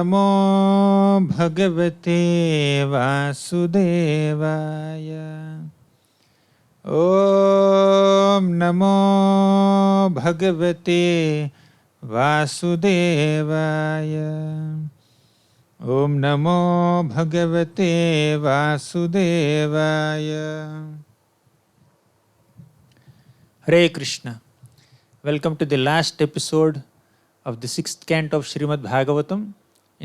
नमो भगवते वासुदेवाय। ॐ नमो भगवते वासुदेवाय। ॐ नमो भगवते वासुदेवाय। Hare Krishna. Welcome to the last episode of the 6th canto of Srimad Bhagavatam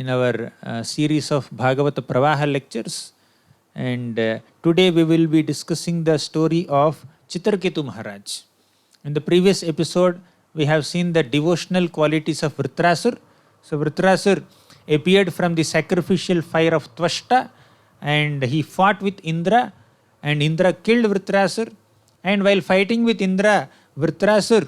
in our series of Bhagavata Pravaha lectures. And today we will be discussing the story of Chitraketu Maharaj. In the previous episode, we have seen the devotional qualities of Vritrasur. So Vritrasur appeared from the sacrificial fire of Tvashta and he fought with Indra, and Indra killed Vritrasur. And while fighting with Indra, Vritrasur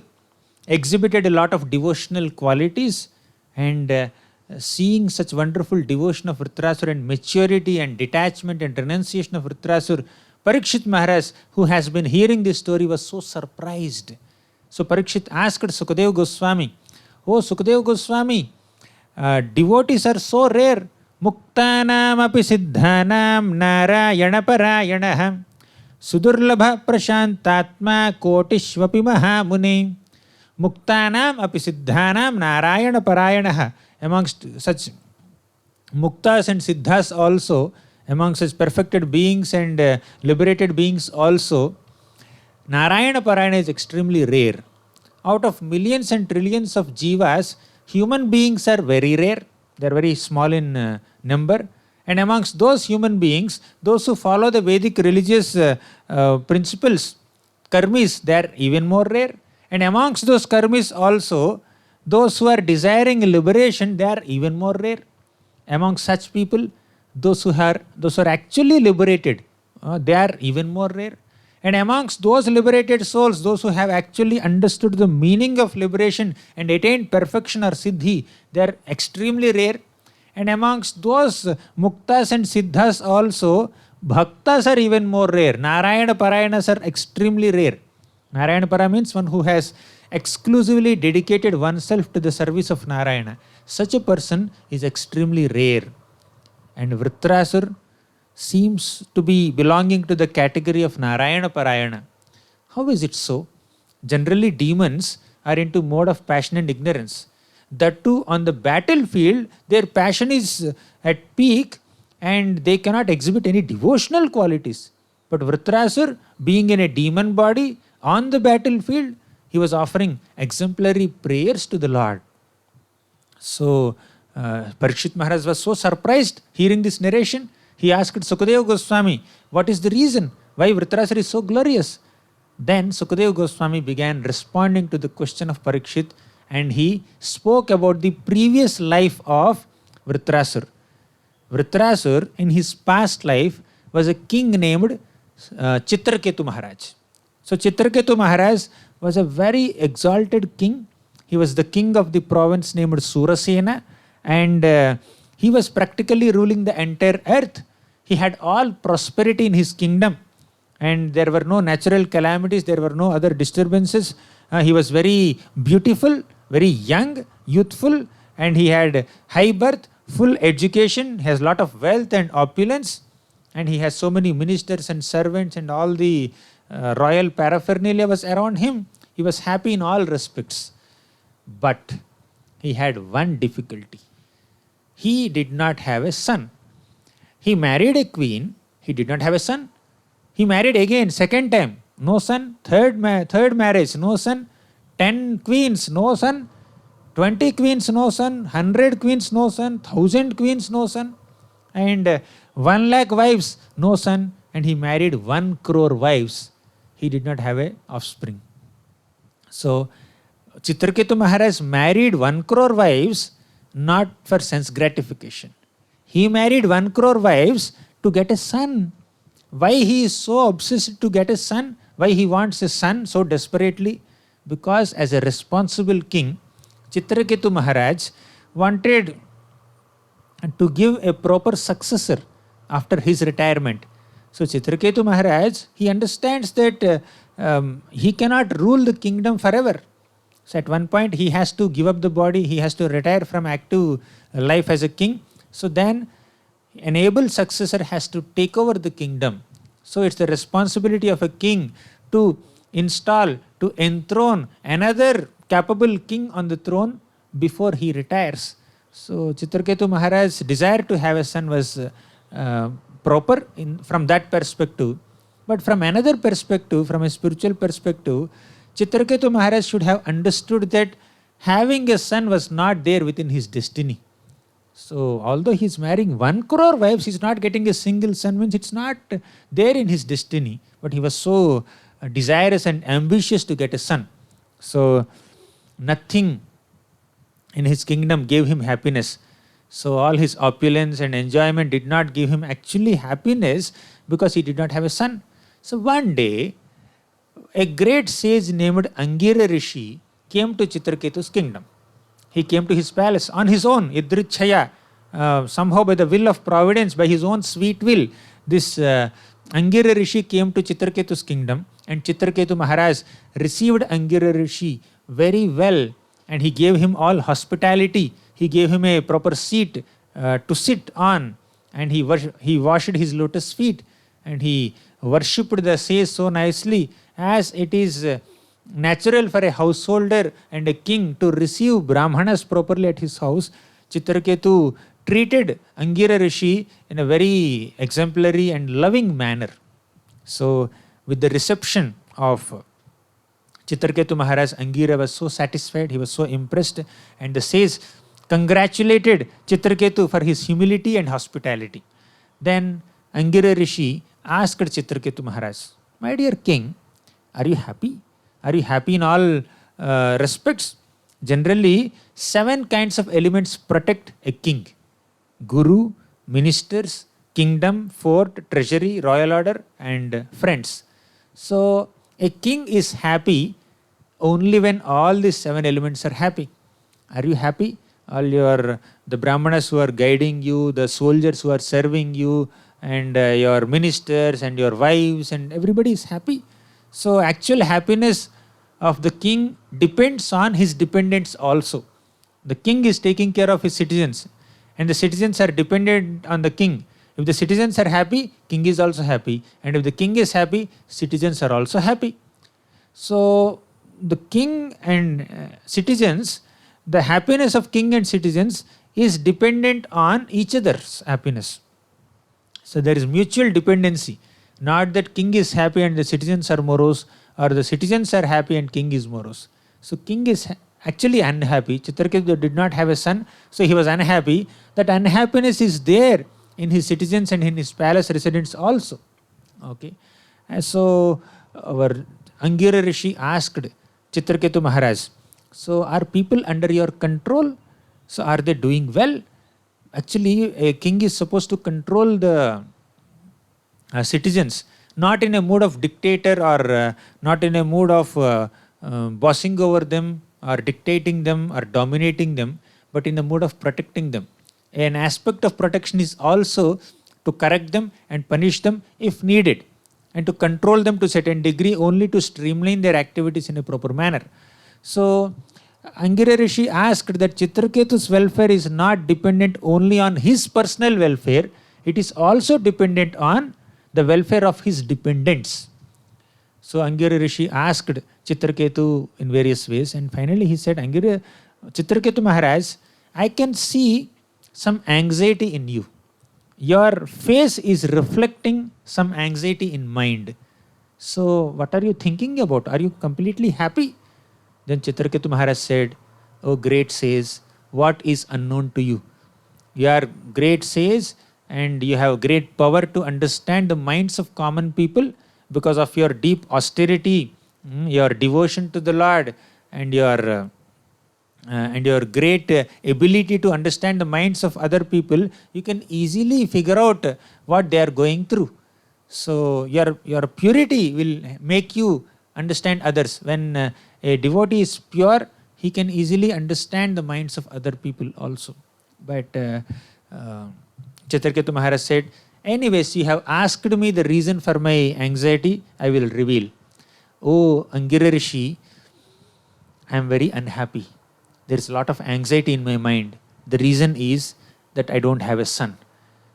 exhibited a lot of devotional qualities, and seeing such wonderful devotion of Vritrasur and maturity and detachment and renunciation of Vritrasur, Parikshit Maharaj, who has been hearing this story, was so surprised. So Parikshit asked Sukadeva Goswami, "Oh Sukadeva Goswami, devotees are so rare. Muktanam api siddhanam narayana parayanah Sudurlabha prashantatma kotishvapi mahamuni." Muktanam api siddhanam narayana parayanah. Amongst such muktas and siddhas also, among such perfected beings and liberated beings also, Narayana Parayana is extremely rare. Out of millions and trillions of jivas, human beings are very rare. They are very small in number. And amongst those human beings, those who follow the Vedic religious principles, karmis, they are even more rare. And amongst those karmis also, those who are desiring liberation, they are even more rare. Among such people, those who are actually liberated, they are even more rare. And amongst those liberated souls, those who have actually understood the meaning of liberation and attained perfection or siddhi, they are extremely rare. And amongst those muktas and siddhas also, bhaktas are even more rare. Narayana Parayanas are extremely rare. Narayana Para means one who has exclusively dedicated oneself to the service of Narayana. Such a person is extremely rare. And Vritrasur seems to be belonging to the category of Narayana Parayana. How is it so? Generally, demons are into mode of passion and ignorance. That too, on the battlefield, their passion is at peak and they cannot exhibit any devotional qualities. But Vritrasur, being in a demon body, on the battlefield, he was offering exemplary prayers to the Lord. So, Parikshit Maharaj was so surprised hearing this narration. He asked Sukadeva Goswami, what is the reason why Vritrasur is so glorious? Then Sukadeva Goswami began responding to the question of Parikshit, and he spoke about the previous life of Vritrasur. Vritrasur, in his past life, was a king named Chitraketu Maharaj. So Chitraketu Maharaj was a very exalted king. He was the king of the province named Surasena, and he was practically ruling the entire earth. He had all prosperity in his kingdom, and there were no natural calamities, there were no other disturbances. He was very beautiful, very young, youthful, and he had high birth, full education, has lot of wealth and opulence, and he has so many ministers and servants, and all the royal paraphernalia was around him. He was happy in all respects. But he had one difficulty. He did not have a son. He married a queen. He did not have a son. He married again, second time. No son. Third marriage. No son. 10 queens. No son. 20 queens. No son. 100 queens. No son. 1,000 queens. No son. And 1 lakh wives. No son. And he married 1 crore wives. He did not have a offspring. So, Chitraketu Maharaj married 1 crore wives not for sense gratification. He married 1 crore wives to get a son. Why he is so obsessed to get a son? Why he wants a son so desperately? Because as a responsible king, Chitraketu Maharaj wanted to give a proper successor after his retirement. So Chitraketu Maharaj, he understands that he cannot rule the kingdom forever. So at one point he has to give up the body, he has to retire from active life as a king. So then an able successor has to take over the kingdom. So it's the responsibility of a king to install, to enthrone another capable king on the throne before he retires. So Chitraketu Maharaj's desire to have a son was proper from that perspective. But from another perspective, from a spiritual perspective, Chitraketu Maharaj should have understood that having a son was not there within his destiny. So although he is marrying 1 crore wives, he is not getting a single son, means it's not there in his destiny. But he was so desirous and ambitious to get a son. So nothing in his kingdom gave him happiness. So all his opulence and enjoyment did not give him actually happiness because he did not have a son. So one day, a great sage named Angira Rishi came to Chitraketu's kingdom. He came to his palace on his own, Idrichaya, somehow by the will of providence, by his own sweet will. This Angira Rishi came to Chitraketu's kingdom, and Chitraketu Maharaj received Angira Rishi very well, and he gave him all hospitality. He gave him a proper seat to sit on, and he washed his lotus feet, and he worshipped the sage so nicely, as it is natural for a householder and a king to receive Brahmanas properly at his house. Chitraketu treated Angira Rishi in a very exemplary and loving manner. So with the reception of Chitraketu Maharaj, Angira was so satisfied, he was so impressed, and the sage congratulated Chitraketu for his humility and hospitality. Then Angira Rishi asked Chitraketu Maharaj, "My dear king, are you happy? Are you happy in all respects?" Generally, 7 kinds of elements protect a king: guru, ministers, kingdom, fort, treasury, royal order, and friends. So a king is happy only when all these 7 elements are happy. Are you happy? All the Brahmanas who are guiding you, the soldiers who are serving you, and your ministers and your wives, and everybody is happy. So actual happiness of the king depends on his dependents also. The king is taking care of his citizens, and the citizens are dependent on the king. If the citizens are happy, king is also happy, and if the king is happy, citizens are also happy. So the king and citizens, the happiness of king and citizens is dependent on each other's happiness. So there is mutual dependency. Not that king is happy and the citizens are morose, or the citizens are happy and king is morose. So king is actually unhappy. Chitraketu did not have a son, so he was unhappy. That unhappiness is there in his citizens and in his palace residents also. Okay. And so our Angira Rishi asked Chitraketu Maharaj, "So are people under your control? So are they doing well?" Actually, a king is supposed to control the citizens, not in a mood of dictator, or not in a mood of bossing over them or dictating them or dominating them, but in the mood of protecting them. An aspect of protection is also to correct them and punish them if needed, and to control them to a certain degree only to streamline their activities in a proper manner. So Angira Rishi asked that Chitraketu's welfare is not dependent only on his personal welfare, it is also dependent on the welfare of his dependents. So Angira Rishi asked Chitraketu in various ways, and finally he said, Chitraketu Maharaj, I can see some anxiety in you. Your face is reflecting some anxiety in mind. So what are you thinking about? Are you completely happy? Then Chitraketu Maharaj said, "O great sage, what is unknown to you? You are great sage and you have great power to understand the minds of common people because of your deep austerity, your devotion to the Lord, and your great ability to understand the minds of other people. You can easily figure out what they are going through. So your purity will make you understand others. When a devotee is pure, he can easily understand the minds of other people also." But Chitraketu Maharaj said, "Anyways, you have asked me the reason for my anxiety, I will reveal. Oh Angira Rishi, I am very unhappy. There is a lot of anxiety in my mind. The reason is that I don't have a son.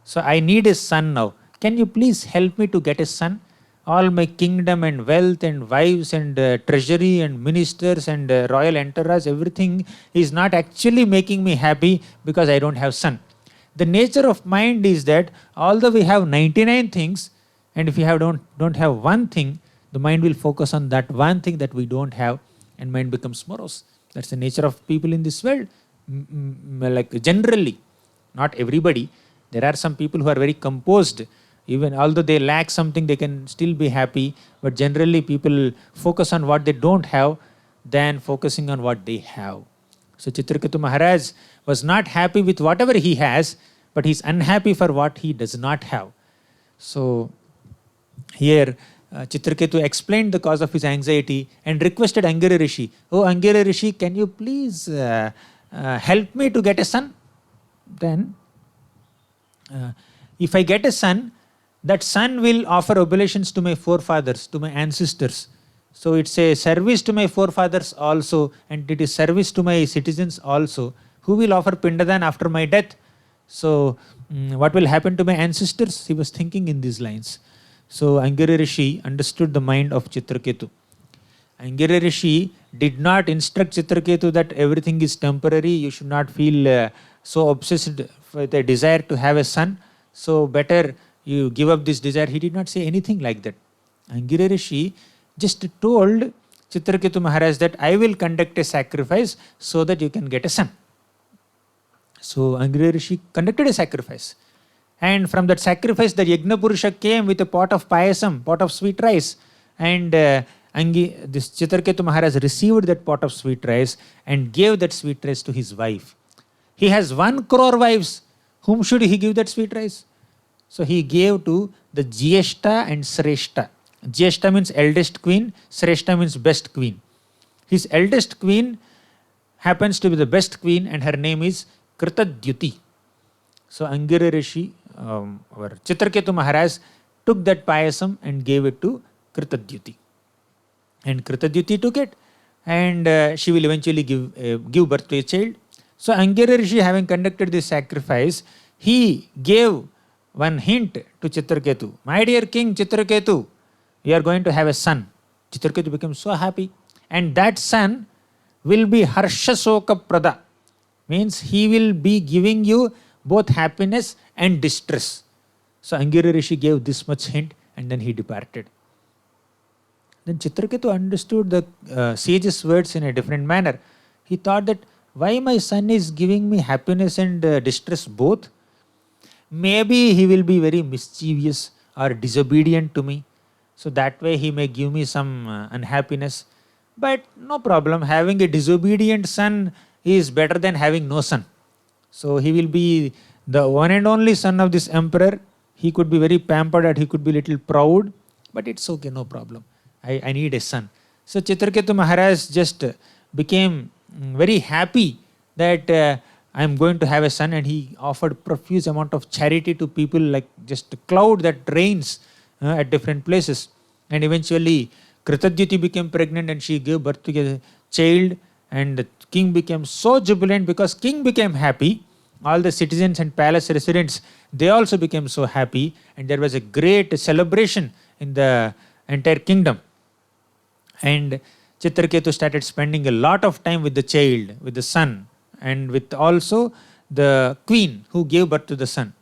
So I need a son now. Can you please help me to get a son? All my kingdom and wealth and wives and treasury and ministers and royal entourage, everything is not actually making me happy because I don't have son. The nature of mind is that although we have 99 things, and if we don't have one thing, the mind will focus on that one thing that we don't have, and mind becomes morose. That's the nature of people in this world. Like generally, not everybody. There are some people who are very composed. Even although they lack something, they can still be happy. But generally, people focus on what they don't have than focusing on what they have. So Chitraketu Maharaj was not happy with whatever he has, but he's unhappy for what he does not have. So here Chitraketu explained the cause of his anxiety and requested Angira Rishi, "Oh Angira Rishi, can you please help me to get a son? Then if I get a son, that son will offer oblations to my forefathers, to my ancestors. So it's a service to my forefathers also, and it is service to my citizens also, who will offer Pindadan after my death. So what will happen to my ancestors?" He was thinking in these lines. So Angira Rishi understood the mind of Chitraketu. Angira Rishi did not instruct Chitraketu that everything is temporary, you should not feel so obsessed with a desire to have a son, so better you give up this desire. He did not say anything like that. Angira Rishi just told Chitraketu Maharaj that I will conduct a sacrifice so that you can get a son. So Angira Rishi conducted a sacrifice. And from that sacrifice, the Yajna Purusha came with a pot of payasam, pot of sweet rice. And this Chitraketu Maharaj received that pot of sweet rice and gave that sweet rice to his wife. He has 1 crore wives. Whom should he give that sweet rice? So he gave to the Jyeshta and Sreshta. Jyeshta means eldest queen, Sreshta means best queen. His eldest queen happens to be the best queen, and her name is Kritadyuti. So Angira Rishi, or Chitraketu Maharaj, took that payasam and gave it to Kritadyuti. And Kritadyuti took it, and she will eventually give birth to a child. So Angira Rishi, having conducted this sacrifice, he gave one hint to Chitraketu. "My dear king Chitraketu, you are going to have a son." Chitraketu became so happy. And that son will be Harsha Soka Prada. Means he will be giving you both happiness and distress. So Angira Rishi gave this much hint, and then he departed. Then Chitraketu understood the sage's words in a different manner. He thought that, why my son is giving me happiness and distress both? Maybe he will be very mischievous or disobedient to me. So that way he may give me some unhappiness. But no problem, having a disobedient son is better than having no son. So he will be the one and only son of this emperor. He could be very pampered and he could be little proud, but it's okay, no problem. I need a son. So Chitraketu Maharaj just became very happy that I am going to have a son, and he offered profuse amount of charity to people, like just a cloud that rains at different places. And eventually Kritadyuti became pregnant and she gave birth to a child, and the king became so jubilant because king became happy. All the citizens and palace residents, they also became so happy, and there was a great celebration in the entire kingdom. And Chitraketu started spending a lot of time with the child, with the son, and with also the queen who gave birth to the son.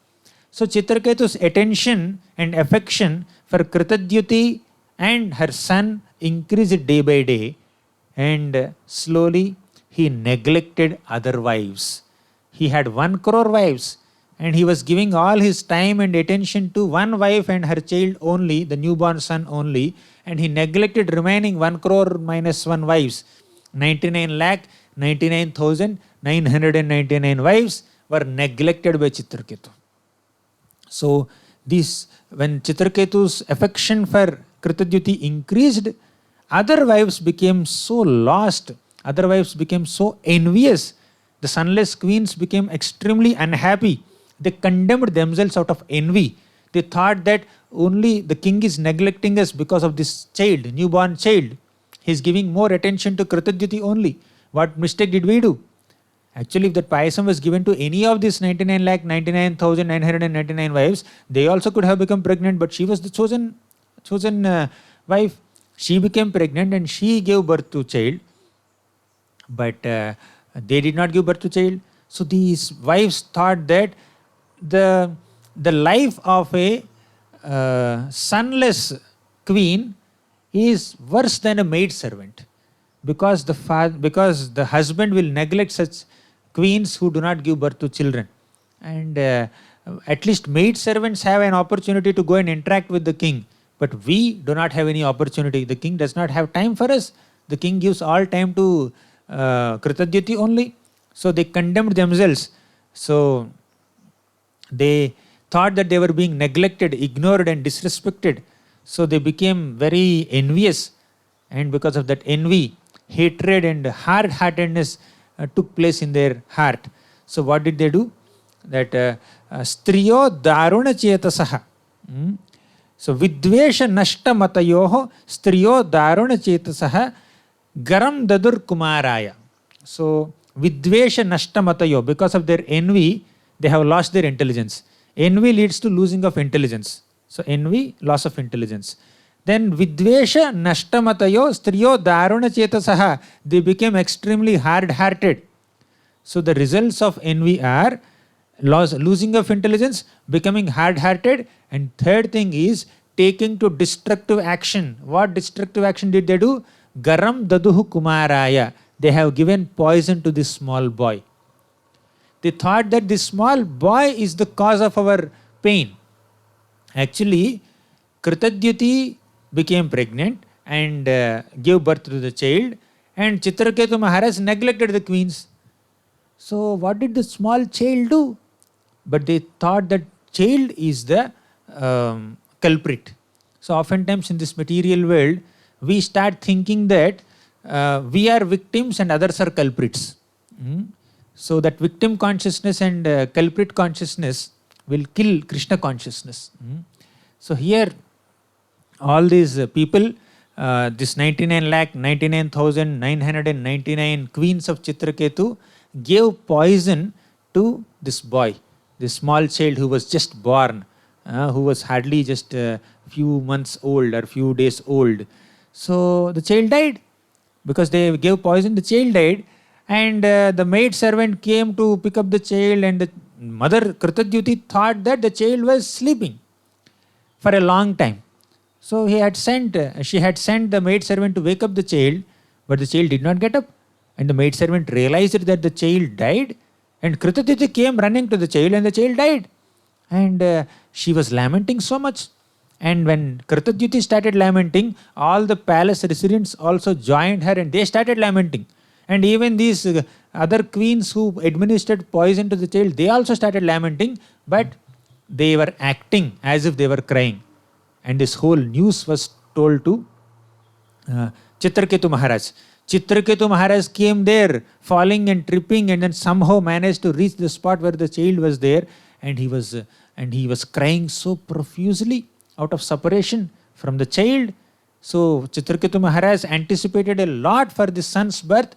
So Chitraketu's attention and affection for Kritadyuti and her son increased day by day, and slowly he neglected other wives. He had 1 crore wives, and he was giving all his time and attention to one wife and her child only, the newborn son only, and he neglected remaining 1 crore minus 1 wives. 99,99,999 wives were neglected by Chitraketu. So when Chitraketu's affection for Kritadyuti increased, other wives became so lost, other wives became so envious. The sonless queens became extremely unhappy. They condemned themselves out of envy. They thought that only the king is neglecting us because of this child, newborn child. He's giving more attention to Kritadyuti only. What mistake did we do? Actually, if that payasam was given to any of these 99,99,999 wives, they also could have become pregnant, but she was the chosen wife. She became pregnant and she gave birth to child, but they did not give birth to child. So these wives thought that the life of a sonless queen is worse than a maid servant, because the husband will neglect such queens who do not give birth to children, and at least maid servants have an opportunity to go and interact with the king, but we do not have any opportunity. The king does not have time for us. The king gives all time to Kritadyuti only. So they condemned themselves. So they thought that they were being neglected, ignored and disrespected. So they became very envious, and because of that envy, hatred and hard-heartedness took place in their heart. So what did they do? That striyo daruna chetasaha. So vidvesha nashta matayoho striyo daruna chetasaha garam dadur kumaraya. So vidvesha nashta matayo, because of their envy, they have lost their intelligence. Envy leads to losing of intelligence. So envy, loss of intelligence. Then vidvesha nashtamatayo striyo daruna chetasaha, they became extremely hard-hearted. So the results of envy are losing of intelligence, becoming hard-hearted, and third thing is taking to destructive action. What destructive action did they do? Garam daduhu kumaraya. They have given poison to this small boy. They thought that this small boy is the cause of our pain. Actually, Kritadyuti became pregnant and gave birth to the child, and Chitraketu Maharaj neglected the queens. So what did the small child do? But they thought that child is the culprit. So oftentimes in this material world, we start thinking that we are victims and others are culprits. So that victim consciousness and culprit consciousness will kill Krishna consciousness. So here all these people, this 99,99,999 queens of Chitraketu gave poison to this boy, this small child who was just born, who was hardly just a few months old or few days old. So the child died. Because they gave poison, the child died, and the maid servant came to pick up the child, and the mother Kritadyuti thought that the child was sleeping for a long time. So she had sent the maid servant to wake up the child, but the child did not get up. And the maid servant realized that the child died, and Kritadyuti came running to the child, and the child died. And she was lamenting so much. And when Kritadyuti started lamenting, all the palace residents also joined her, and they started lamenting. And even these other queens who administered poison to the child, they also started lamenting, but they were acting as if they were crying. And this whole news was told to Chitraketu Maharaj. Chitraketu Maharaj came there, falling and tripping, and then somehow managed to reach the spot where the child was there, and he was crying so profusely out of separation from the child. So Chitraketu Maharaj anticipated a lot for the son's birth,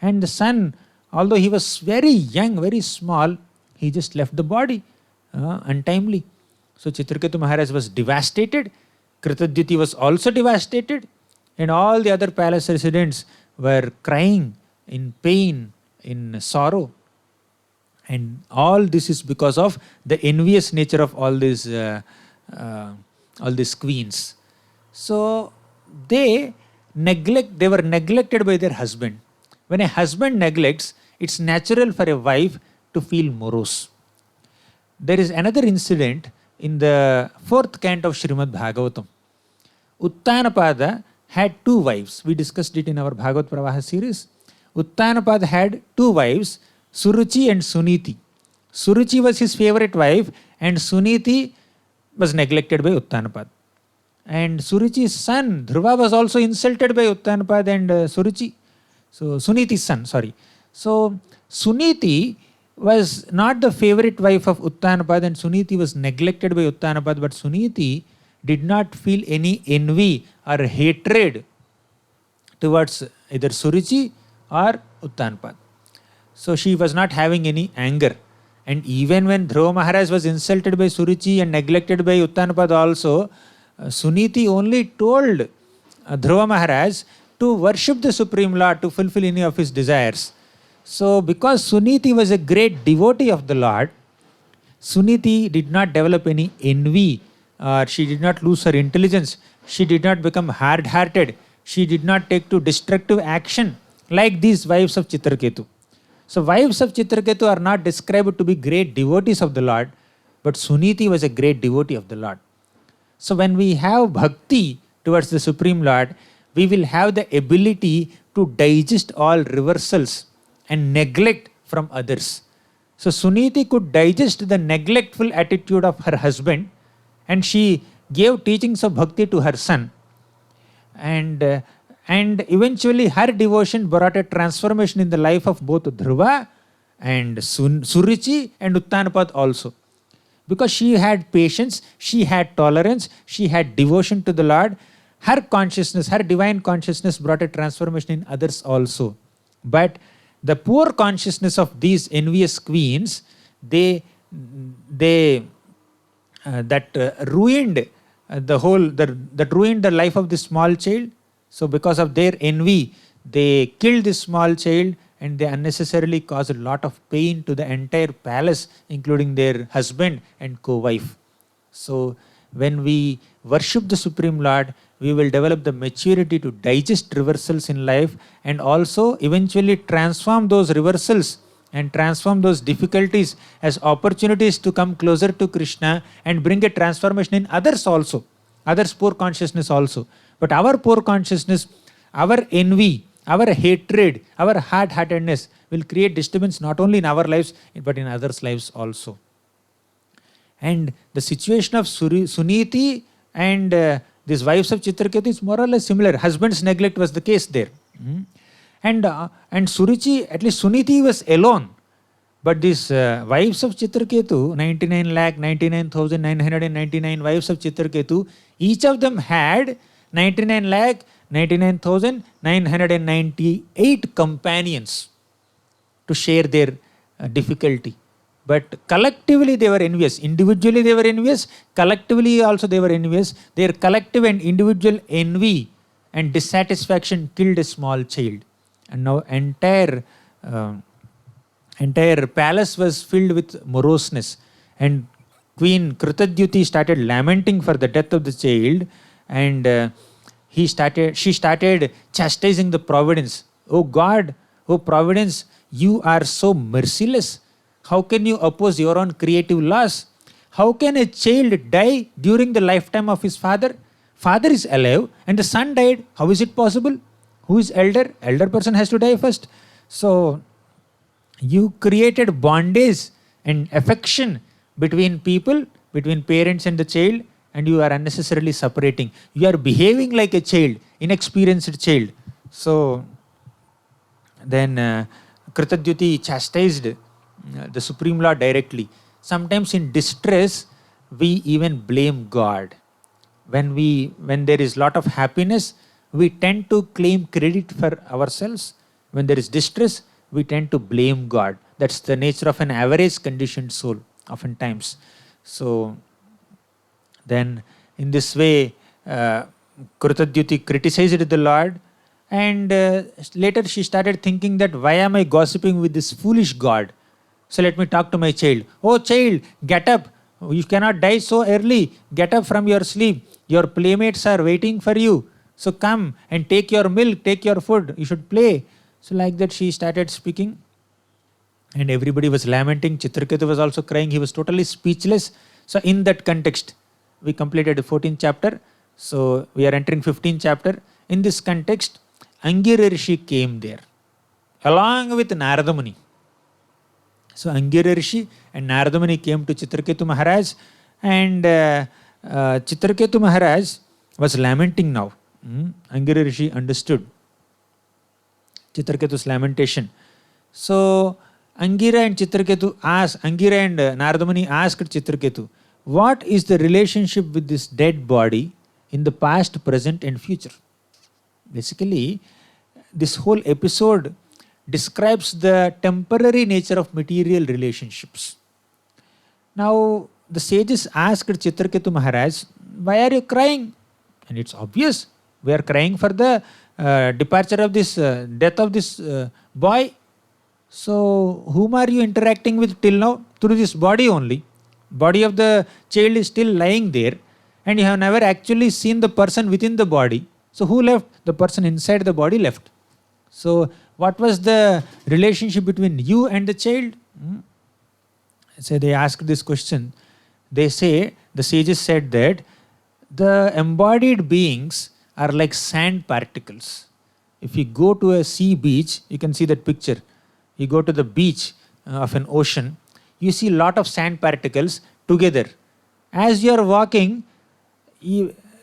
and the son, although he was very young, very small, he just left the body untimely. So Chitraketu Maharaj was devastated. Kritadyuti was also devastated, and all the other palace residents were crying in pain, in sorrow. And all this is because of the envious nature of all these queens. So they were neglected by their husband. When a husband neglects, it's natural for a wife to feel morose. There is another incident in the 4th canto of Srimad Bhagavatam. Uttanapada had 2 wives. We discussed it in our Bhagavat Pravaha series. Uttanapada had 2 wives, Suruchi and Suniti. Suruchi was his favorite wife, and Suniti was neglected by Uttanapada. And Suruchi's son Dhruva was also insulted by Uttanapada and Suruchi. So Suniti's son, sorry. So Suniti was not the favorite wife of Uttanapada, and Suniti was neglected by Uttanapada, but Suniti did not feel any envy or hatred towards either Suruchi or Uttanapad. So she was not having any anger. And even when Dhruva Maharaj was insulted by Suruchi and neglected by Uttanapad also, Suniti only told Dhruva Maharaj to worship the Supreme Lord, to fulfill any of his desires. So because Suniti was a great devotee of the Lord, Suniti did not develop any envy, or she did not lose her intelligence, she did not become hard-hearted, she did not take to destructive action like these wives of Chitraketu. So wives of Chitraketu are not described to be great devotees of the Lord, but Suniti was a great devotee of the Lord. So when we have bhakti towards the Supreme Lord, we will have the ability to digest all reversals and neglect from others. So Suniti could digest the neglectful attitude of her husband, and she gave teachings of bhakti to her son. And eventually her devotion brought a transformation in the life of both Dhruva and Suruchi and Uttanapad also. Because she had patience, she had tolerance, she had devotion to the Lord, her consciousness, her divine consciousness brought a transformation in others also. But the poor consciousness of these envious queens, ruined ruined the life of this small child. So because of their envy, they killed this small child, and they unnecessarily caused a lot of pain to the entire palace, including their husband and co-wife. So when we worship the Supreme Lord, we will develop the maturity to digest reversals in life, and also eventually transform those reversals and transform those difficulties as opportunities to come closer to Krishna and bring a transformation in others also, others' poor consciousness also. But our poor consciousness, our envy, our hatred, our hard-heartedness will create disturbance not only in our lives but in others' lives also. And the situation of Suniti and these wives of Chitraketu is more or less similar. Husband's neglect was the case there. And Suruchi, at least Suniti was alone. But these wives of Chitraketu, 99,99,999 wives of Chitraketu, each of them had 99,99,998 companions to share their difficulty. But collectively they were envious. Individually they were envious. Collectively also they were envious. Their collective and individual envy and dissatisfaction killed a small child. And now entire palace was filled with moroseness. And Queen Kritadyuti started lamenting for the death of the child. And she started chastising the providence. Oh God, oh providence, you are so merciless. How can you oppose your own creative laws? How can a child die during the lifetime of his father? Father is alive and the son died. How is it possible? Who is elder? Elder person has to die first. So you created bondage and affection between people, between parents and the child, and you are unnecessarily separating. You are behaving like a child, inexperienced child. So then Kritadyuti chastised the Supreme Lord directly. Sometimes in distress, we even blame God. When there is lot of happiness, we tend to claim credit for ourselves. When there is distress, we tend to blame God. That's the nature of an average conditioned soul, oftentimes. So then in this way, Kritadyuti criticized the Lord, and later she started thinking that why am I gossiping with this foolish God? So let me talk to my child. Oh child, get up. You cannot die so early. Get up from your sleep. Your playmates are waiting for you. So come and take your milk, take your food. You should play. So like that she started speaking. And everybody was lamenting. Chitraketu was also crying. He was totally speechless. So in that context, we completed the 14th chapter. So we are entering 15th chapter. In this context, Angira Rishi came there along with Narada Muni. So Angira Rishi and Narada Muni came to Chitraketu Maharaj, and Chitraketu Maharaj was lamenting now. Angira Rishi understood Chitraketu's lamentation. So Angira and Narada Muni asked Chitraketu, what is the relationship with this dead body in the past, present and future? Basically, this whole episode describes the temporary nature of material relationships. Now, the sages asked Chitraketu Maharaj, why are you crying? And it's obvious, we are crying for the departure of this, death of this boy. So, whom are you interacting with till now? Through this body only. Body of the child is still lying there, and you have never actually seen the person within the body. So, who left? The person inside the body left. So, what was the relationship between you and the child? So, they asked this question. They say, the sages said that the embodied beings are like sand particles. If you go to a sea beach, you can see that picture. You go to the beach of an ocean, you see a lot of sand particles together. As you are walking,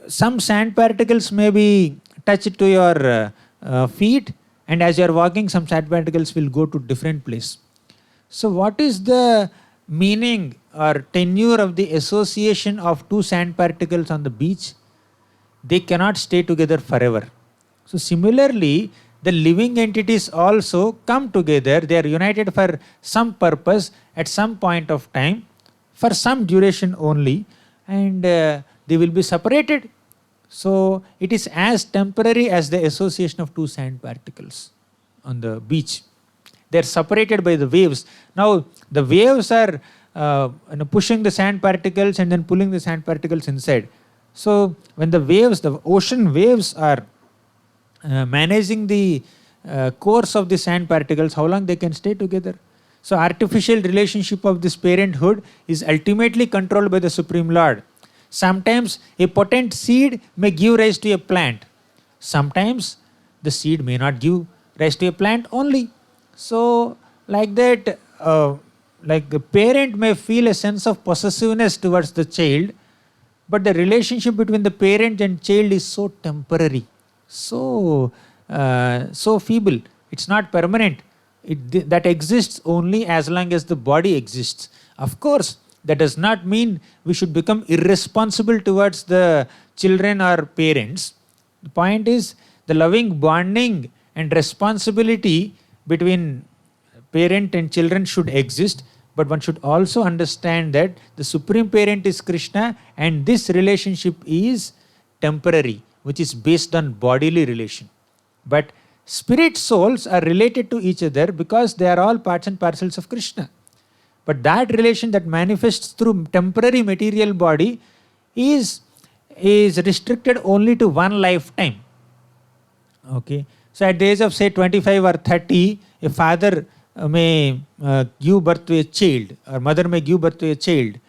some sand particles may be touched to your feet, and as you are walking, some sand particles will go to different place. So what is the meaning or tenure of the association of two sand particles on the beach? They cannot stay together forever. So similarly, the living entities also come together. They are united for some purpose at some point of time, for some duration only, and they will be separated. So it is as temporary as the association of two sand particles on the beach. They are separated by the waves. Now the waves are pushing the sand particles and then pulling the sand particles inside. So when the waves, the ocean waves are managing the course of the sand particles, how long they can stay together. So artificial relationship of this parenthood is ultimately controlled by the Supreme Lord. Sometimes a potent seed may give rise to a plant. Sometimes the seed may not give rise to a plant only. So like that, like the parent may feel a sense of possessiveness towards the child, but the relationship between the parent and child is so temporary, so feeble. It's not permanent. That exists only as long as the body exists. Of course, that does not mean we should become irresponsible towards the children or parents. The point is, the loving bonding and responsibility between parent and children should exist, but one should also understand that the Supreme Parent is Krishna, and this relationship is temporary, which is based on bodily relation. But spirit souls are related to each other because they are all parts and parcels of Krishna. But that relation that manifests through temporary material body is restricted only to one lifetime. Okay. So at the age of say 25 or 30, a father may give birth to a child, or mother may give birth to a child.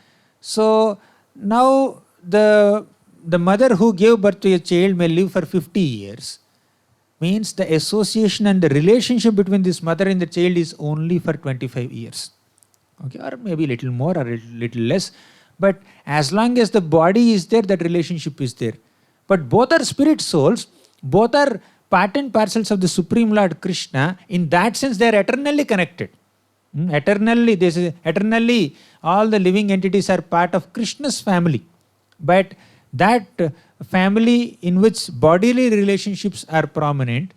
So now the mother who gave birth to a child may live for 50 years. Means the association and the relationship between this mother and the child is only for 25 years. Okay, or maybe a little more or a little less. But as long as the body is there, that relationship is there. But both are spirit souls, both are part and parcels of the Supreme Lord Krishna. In that sense, they are eternally connected. Eternally, all the living entities are part of Krishna's family. But that family in which bodily relationships are prominent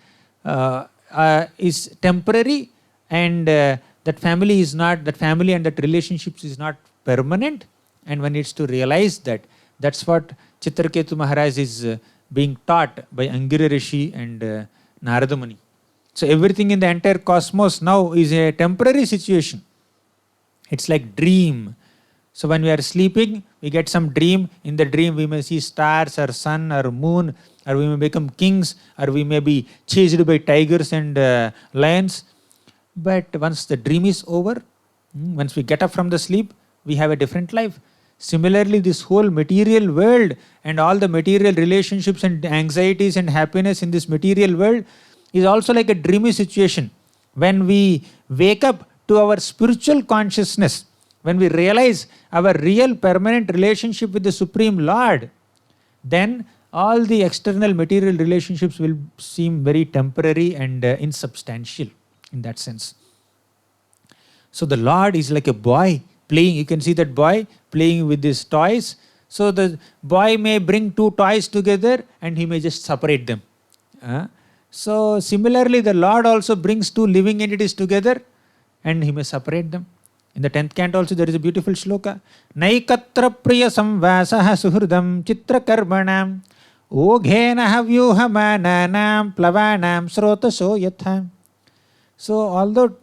is temporary, and that family and that relationships is not permanent, and one needs to realize that. That's what Chitraketu Maharaj is being taught by Angira Rishi and Narada Muni. So everything in the entire cosmos now is a temporary situation. It's like dream. So when we are sleeping, we get some dream. In the dream, we may see stars or sun or moon, or we may become kings, or we may be chased by tigers and lions. But once the dream is over, once we get up from the sleep, we have a different life. Similarly, this whole material world and all the material relationships and anxieties and happiness in this material world is also like a dreamy situation. When we wake up to our spiritual consciousness, when we realize our real permanent relationship with the Supreme Lord, then all the external material relationships will seem very temporary and insubstantial in that sense. So the Lord is like a boy playing. You can see that boy playing with his toys. So the boy may bring two toys together and he may just separate them. So similarly, the Lord also brings two living entities together and He may separate them. In the 10th canto also there is a beautiful shloka. Naikatra priya samvasaha suhridam chitra karmanam oghena havyuhamananam plavanam srotaso yatham. So although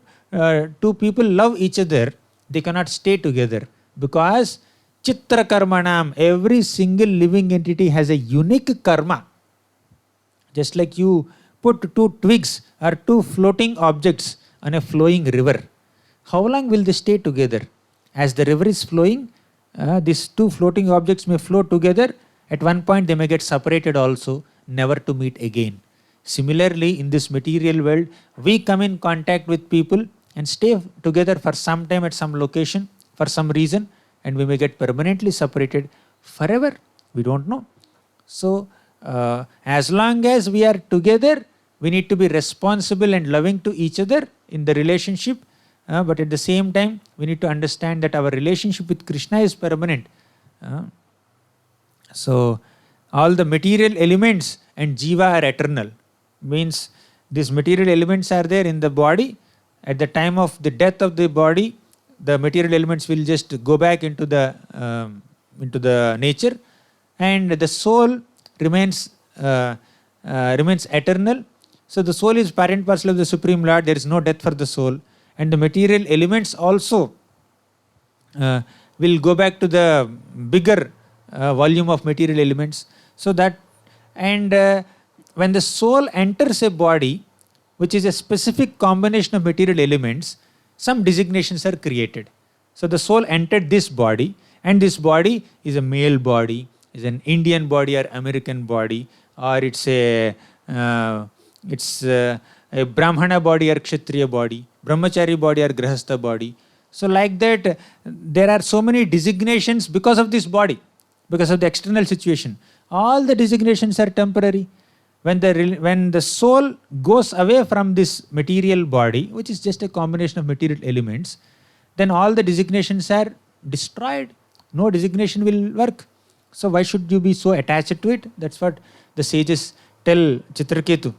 two people love each other, they cannot stay together because chitra karmanam, every single living entity has a unique karma. Just like you put two twigs or two floating objects on a flowing river, how long will they stay together? As the river is flowing, these two floating objects may flow together. At one point they may get separated also, never to meet again. Similarly, in this material world, we come in contact with people and stay together for some time at some location for some reason, and we may get permanently separated forever. We don't know. So, as long as we are together, we need to be responsible and loving to each other in the relationship. But at the same time, we need to understand that our relationship with Krishna is permanent. So, all the material elements and jiva are eternal. Means these material elements are there in the body. At the time of the death of the body, the material elements will just go back into the nature, and the soul remains eternal. So the soul is part and parcel of the Supreme Lord. There is no death for the soul, and the material elements also will go back to the bigger volume of material elements. So that, and when the soul enters a body which is a specific combination of material elements, some designations are created. So the soul entered this body, and this body is a male body, is an Indian body or American body, or it's a Brahmana body or Kshatriya body, Brahmachari body or Grahastha body. So like that, there are so many designations because of this body, because of the external situation. All the designations are temporary. When the soul goes away from this material body, which is just a combination of material elements, then all the designations are destroyed. No designation will work. So why should you be so attached to it? That's what the sages tell Chitraketu.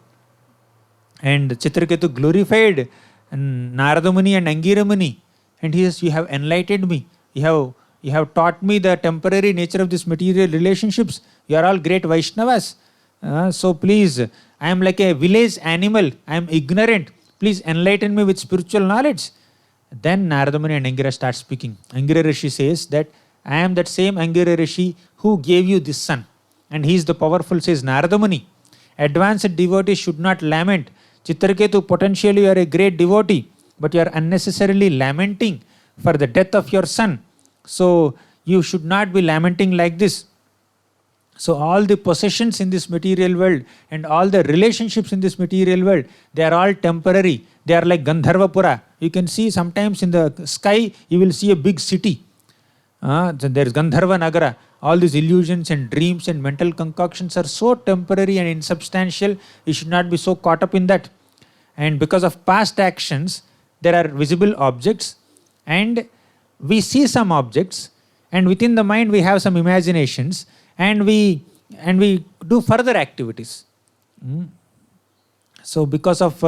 And Chitraketu glorified Narada Muni and Angira Muni. And he says, you have enlightened me. You have taught me the temporary nature of these material relationships. You are all great Vaishnavas. So please, I am like a village animal. I am ignorant. Please enlighten me with spiritual knowledge. Then Narada Muni and Angira start speaking. Angira Rishi says that I am that same Angira Rishi who gave you this son. And he is the powerful, says Narada Muni. Advanced devotees should not lament. Chitraketu, potentially you are a great devotee, but you are unnecessarily lamenting for the death of your son. So you should not be lamenting like this. So all the possessions in this material world and all the relationships in this material world, they are all temporary. They are like Gandharvapura. You can see sometimes in the sky, you will see a big city. So there is Gandharva Nagara. All these illusions and dreams and mental concoctions are so temporary and insubstantial. You should not be so caught up in that. And because of past actions, there are visible objects, and we see some objects, and within the mind we have some imaginations, and we do further activities. So because of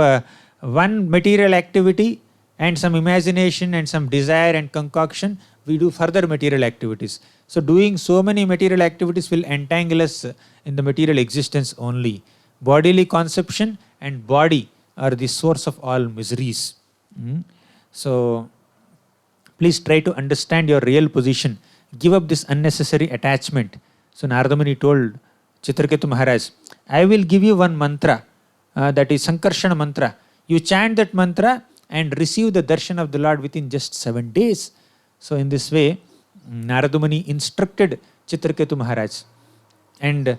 one material activity and some imagination and some desire and concoction, we do further material activities. So doing so many material activities will entangle us in the material existence only. Bodily conception and body are the source of all miseries. So please try to understand your real position. Give up this unnecessary attachment. So Narada Muni told Chitraketu Maharaj, I will give you one mantra, that is Sankarshana mantra. You chant that mantra and receive the darshan of the Lord within just 7 days. So in this way, Narada Muni instructed Chitraketu Maharaj. And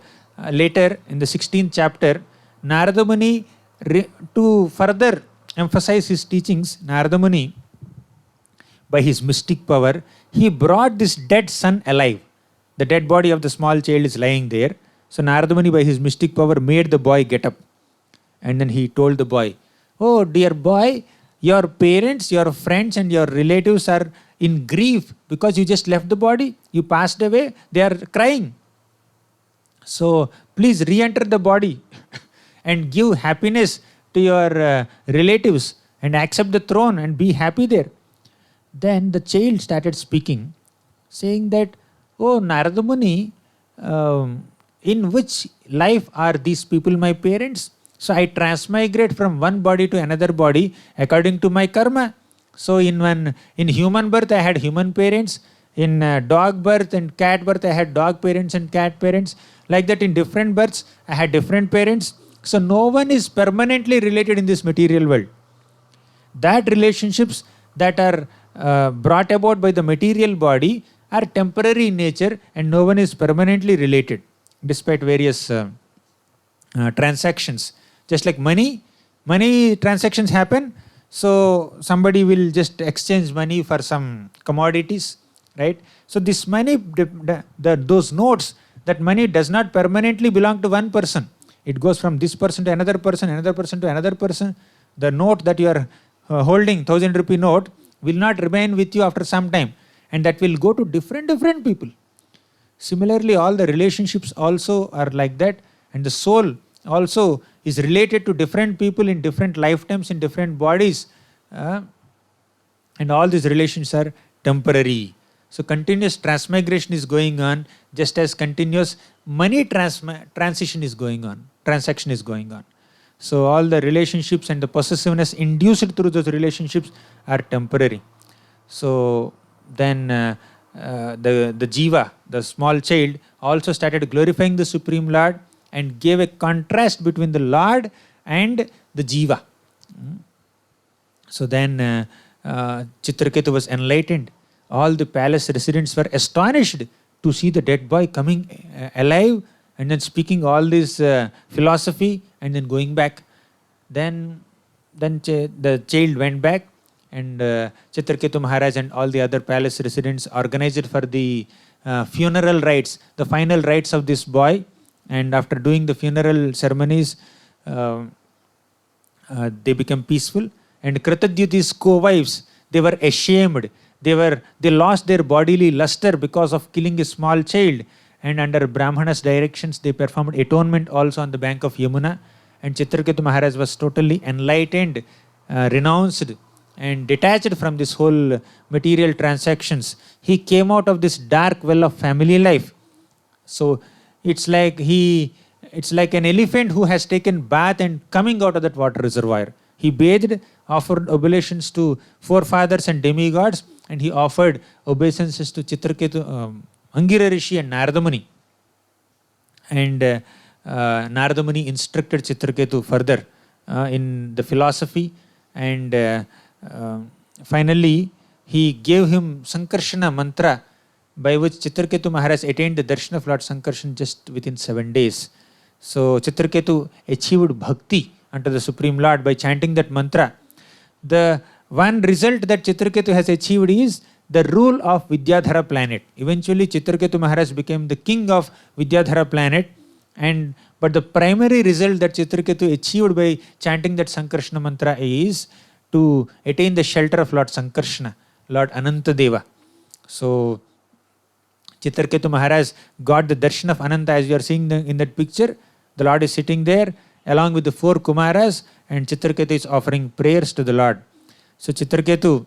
later in the 16th chapter, Narada Muni, to further emphasize his teachings, Narada Muni, by his mystic power, he brought this dead son alive. The dead body of the small child is lying there. So Narada Muni, by his mystic power, made the boy get up. And then he told the boy, oh dear boy, your parents, your friends and your relatives are in grief because you just left the body. You passed away. They are crying. So please re-enter the body and give happiness to your relatives and accept the throne and be happy there. Then the child started speaking, saying that, oh Narada Muni, in which life are these people my parents? So I transmigrate from one body to another body according to my karma. So in human birth I had human parents, in dog birth and cat birth I had dog parents and cat parents. Like that in different births I had different parents. So no one is permanently related in this material world. That relationships that are brought about by the material body are temporary in nature, and no one is permanently related despite various transactions. Just like money transactions happen. So somebody will just exchange money for some commodities, right? So this money, those notes, that money does not permanently belong to one person. It goes from this person to another person to another person. The note that you are holding, 1,000 rupee note, will not remain with you after some time, and that will go to different people. Similarly, all the relationships also are like that, and the soul also is related to different people in different lifetimes, in different bodies, and all these relations are temporary. So continuous transmigration is going on, just as continuous money transaction is going on. So all the relationships and the possessiveness induced through those relationships are temporary. So then the jiva, the small child, also started glorifying the Supreme Lord and gave a contrast between the Lord and the jiva. So then Chitraketu was enlightened. All the palace residents were astonished to see the dead boy coming alive and then speaking all this philosophy and then going back. Then the child went back, and Chitraketu Maharaj and all the other palace residents organized for the funeral rites, the final rites of this boy. And after doing the funeral ceremonies, they became peaceful. And Kritadyuti's co-wives, they were ashamed. They lost their bodily luster because of killing a small child. And under Brahmana's directions, they performed atonement also on the bank of Yamuna. And Chitraketu Maharaj was totally enlightened, renounced, and detached from this whole material transactions. He came out of this dark well of family life. So it's like an elephant who has taken bath and coming out of that water reservoir. He bathed, offered oblations to forefathers and demigods, and he offered obeisances to Chitraketu, Angira Rishi and Narada Muni. And Narada Muni instructed Chitraketu further in the philosophy, and finally he gave him Sankarshana mantra, by which Chitraketu Maharaj attained the darshan of Lord Sankarshan just within 7 days. So Chitraketu achieved bhakti unto the Supreme Lord by chanting that mantra. The one result that Chitraketu has achieved is the rule of Vidyadhara planet. Eventually Chitraketu Maharaj became the king of Vidyadhara planet, but the primary result that Chitraketu achieved by chanting that Sankarshana mantra is to attain the shelter of Lord Sankarshana, Lord Anantadeva. So Chitraketu Maharaj got the darshan of Ananta, as you are seeing in that picture. The Lord is sitting there along with the 4 Kumaras, and Chitraketu is offering prayers to the Lord. So Chitraketu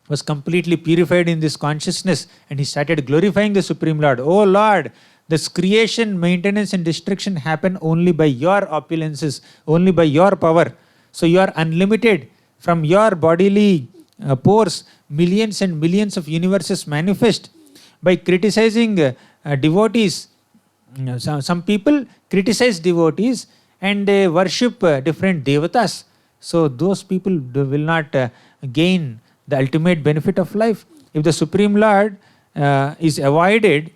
was completely purified in this consciousness, and he started glorifying the Supreme Lord. Oh Lord, this creation, maintenance and destruction happen only by your opulences, only by your power. So you are unlimited. From your bodily pores, millions and millions of universes manifest. By criticizing devotees, some people criticize devotees and they worship different devatas. So those people will not gain the ultimate benefit of life. If the Supreme Lord is avoided,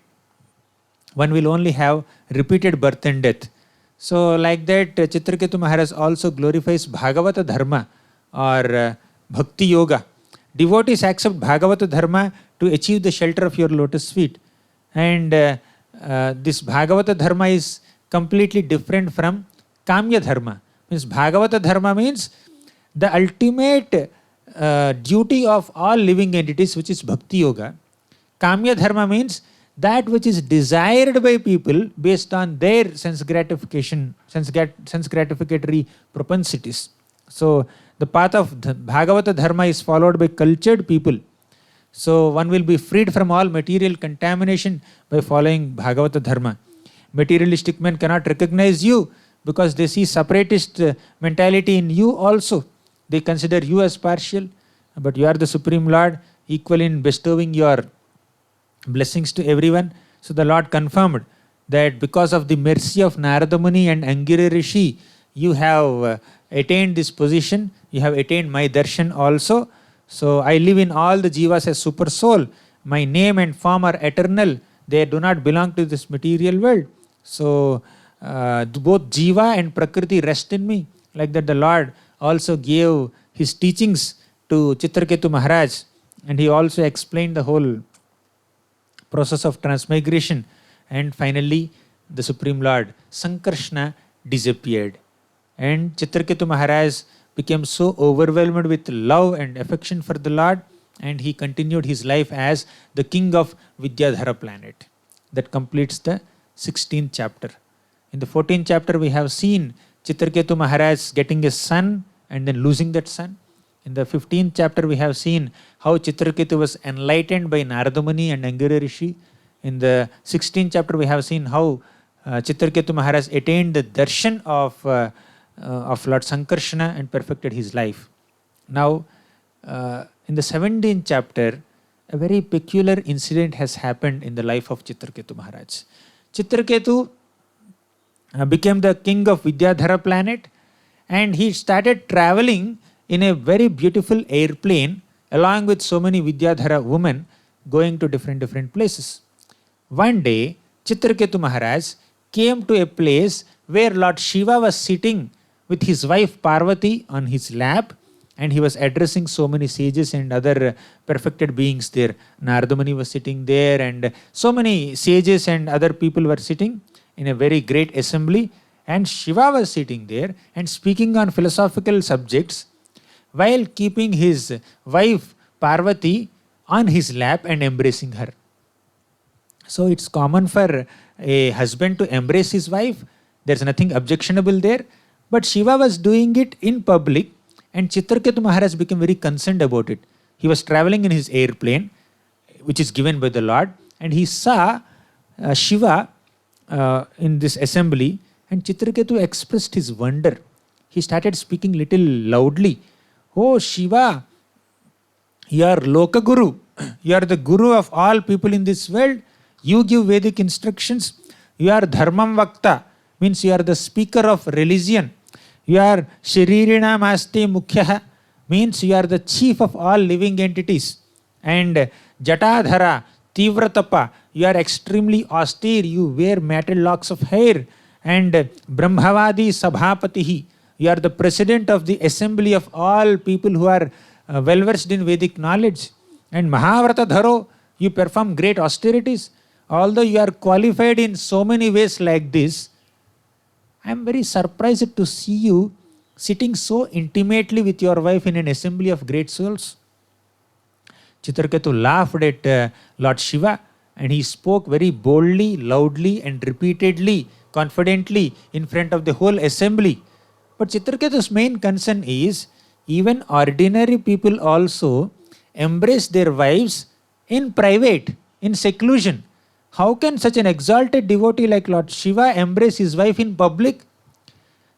one will only have repeated birth and death. So like that, Chitraketu Maharaj also glorifies Bhagavata Dharma or Bhakti Yoga. Devotees accept Bhagavata Dharma to achieve the shelter of your lotus feet. And this Bhagavata Dharma is completely different from Kamya Dharma. Means Bhagavata Dharma means the ultimate duty of all living entities, which is Bhakti Yoga. Kamya Dharma means that which is desired by people based on their sense gratification, sense gratificatory propensities. So the path of Bhagavata Dharma is followed by cultured people. So one will be freed from all material contamination by following Bhagavata Dharma. Materialistic men cannot recognize you because they see separatist mentality in you also. They consider you as partial, but you are the Supreme Lord, equal in bestowing your blessings to everyone. So the Lord confirmed that because of the mercy of Narada Muni and Angiri Rishi, you have attained this position, you have attained my darshan also. So I live in all the jivas as super soul. My name and form are eternal. They do not belong to this material world. So both jiva and prakriti rest in me. Like that the Lord also gave his teachings to Chitraketu Maharaj, and he also explained the whole process of transmigration. And finally the Supreme Lord Sankarshna disappeared, and Chitraketu Maharaj became so overwhelmed with love and affection for the Lord, and he continued his life as the king of Vidyadhara planet. That completes the 16th chapter. In the 14th chapter we have seen Chitraketu Maharaj getting a son and then losing that son. In the 15th chapter we have seen how Chitraketu was enlightened by Narada Muni and Angiri Rishi. In the 16th chapter we have seen how Chitraketu Maharaj attained the darshan of Lord Sankarshana and perfected his life. Now in the 17th chapter, a very peculiar incident has happened in the life of Chitraketu Maharaj. Chitraketu became the king of Vidyadhara planet, and he started traveling in a very beautiful airplane along with so many Vidyadhara women going to different places. One day, Chitraketu Maharaj came to a place where Lord Shiva was sitting with his wife Parvati on his lap, and he was addressing so many sages and other perfected beings there. Narada Muni was sitting there, and so many sages and other people were sitting in a very great assembly, and Shiva was sitting there and speaking on philosophical subjects while keeping his wife Parvati on his lap and embracing her. So it's common for a husband to embrace his wife. There's nothing objectionable there. But Shiva was doing it in public, and Chitraketu Maharaj became very concerned about it. He was traveling in his airplane, which is given by the Lord, and he saw Shiva in this assembly, and Chitraketu expressed his wonder. He started speaking little loudly. Oh Shiva, you are Loka Guru. You are the Guru of all people in this world. You give Vedic instructions. You are Dharmam Vakta, means you are the speaker of religion. You are Sharirina Maste Mukhyaha, means you are the chief of all living entities. And Jatadhara, Tivratapa, you are extremely austere. You wear matted locks of hair. And Brahmavadi Sabhapatihi, you are the president of the assembly of all people who are well versed in Vedic knowledge. And Mahavrata Dharo, you perform great austerities. Although you are qualified in so many ways like this, I am very surprised to see you sitting so intimately with your wife in an assembly of great souls. Chitraketu laughed at Lord Shiva, and he spoke very boldly, loudly and repeatedly, confidently in front of the whole assembly. But Chitraketu's main concern is even ordinary people also embrace their wives in private, in seclusion. How can such an exalted devotee like Lord Shiva embrace his wife in public?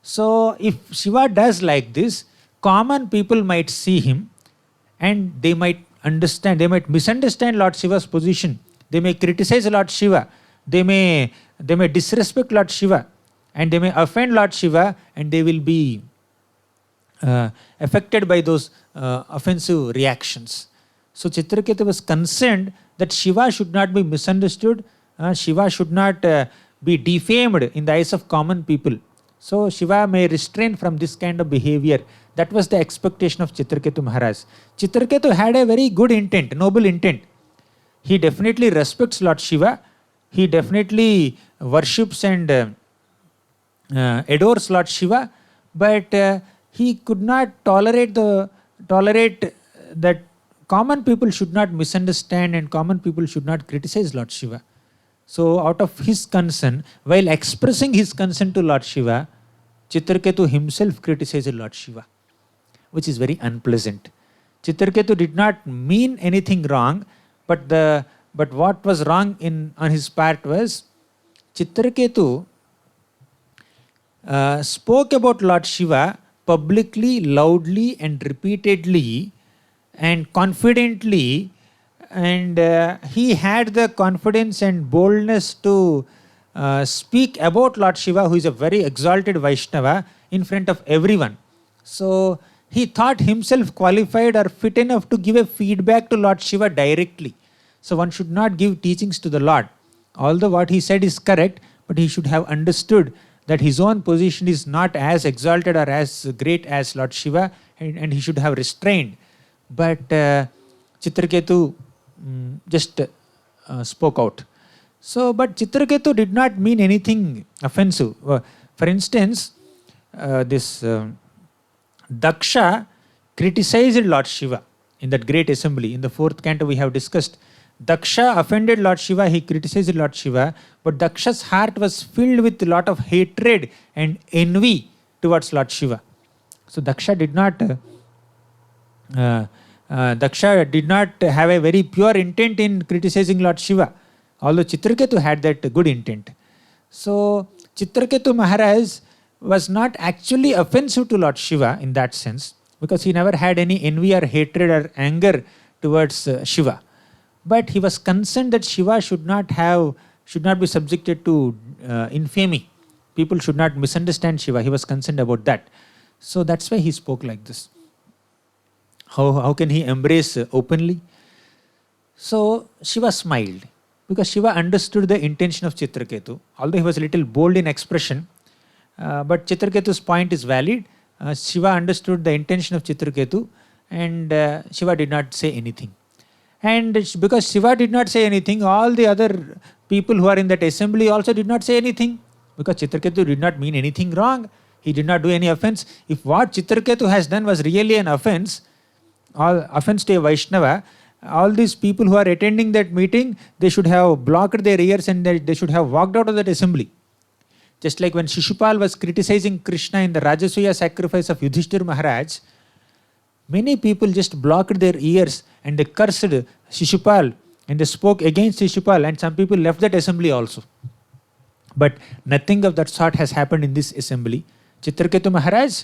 So if Shiva does like this, common people might see him and they might misunderstand Lord Shiva's position. They may criticize Lord Shiva. They may disrespect Lord Shiva, and they may offend Lord Shiva, and they will be affected by those offensive reactions. So Chitraketu was concerned that Shiva should not be misunderstood, Shiva should not be defamed in the eyes of common people. So Shiva may restrain from this kind of behavior. That was the expectation of Chitraketu Maharaj. Chitraketu had a very good intent, noble intent. He definitely respects Lord Shiva. He definitely worships and adores Lord Shiva, but he could not tolerate that common people should not misunderstand and common people should not criticize Lord Shiva. So out of his concern, while expressing his concern to Lord Shiva, Chitraketu himself criticized Lord Shiva, which is very unpleasant. Chitraketu did not mean anything wrong, but what was wrong on his part was Chitraketu spoke about Lord Shiva publicly, loudly, and repeatedly, and confidently, and he had the confidence and boldness to speak about Lord Shiva, who is a very exalted Vaishnava, in front of everyone. So he thought himself qualified or fit enough to give a feedback to Lord Shiva directly. So one should not give teachings to the Lord. Although what he said is correct, but he should have understood that his own position is not as exalted or as great as Lord Shiva, and he should have restrained. But Chitraketu just spoke out. So, but Chitraketu did not mean anything offensive. For instance, this Daksha criticized Lord Shiva in that great assembly. In the 4th canto we have discussed. Daksha offended Lord Shiva, he criticized Lord Shiva, but Daksha's heart was filled with a lot of hatred and envy towards Lord Shiva. So Daksha did not have a very pure intent in criticizing Lord Shiva, although Chitraketu had that good intent. So Chitraketu Maharaj was not actually offensive to Lord Shiva in that sense, because he never had any envy or hatred or anger towards Shiva. But he was concerned that Shiva should not be subjected to infamy. People should not misunderstand Shiva. He was concerned about that. So that's why he spoke like this. How can he embrace openly? So Shiva smiled, because Shiva understood the intention of Chitraketu. Although he was a little bold in expression, but Chitraketu's point is valid. Shiva understood the intention of Chitraketu, and Shiva did not say anything. And because Shiva did not say anything, all the other people who are in that assembly also did not say anything, because Chitraketu did not mean anything wrong. He did not do any offense. If what Chitraketu has done was really an offense to a Vaishnava, all these people who are attending that meeting, they should have blocked their ears and they should have walked out of that assembly. Just like when Shishupal was criticizing Krishna in the Rajasuya sacrifice of Yudhishthir Maharaj, many people just blocked their ears and they cursed Shishupal and they spoke against Shishupal, and some people left that assembly also. But nothing of that sort has happened in this assembly. Chitraketu Maharaj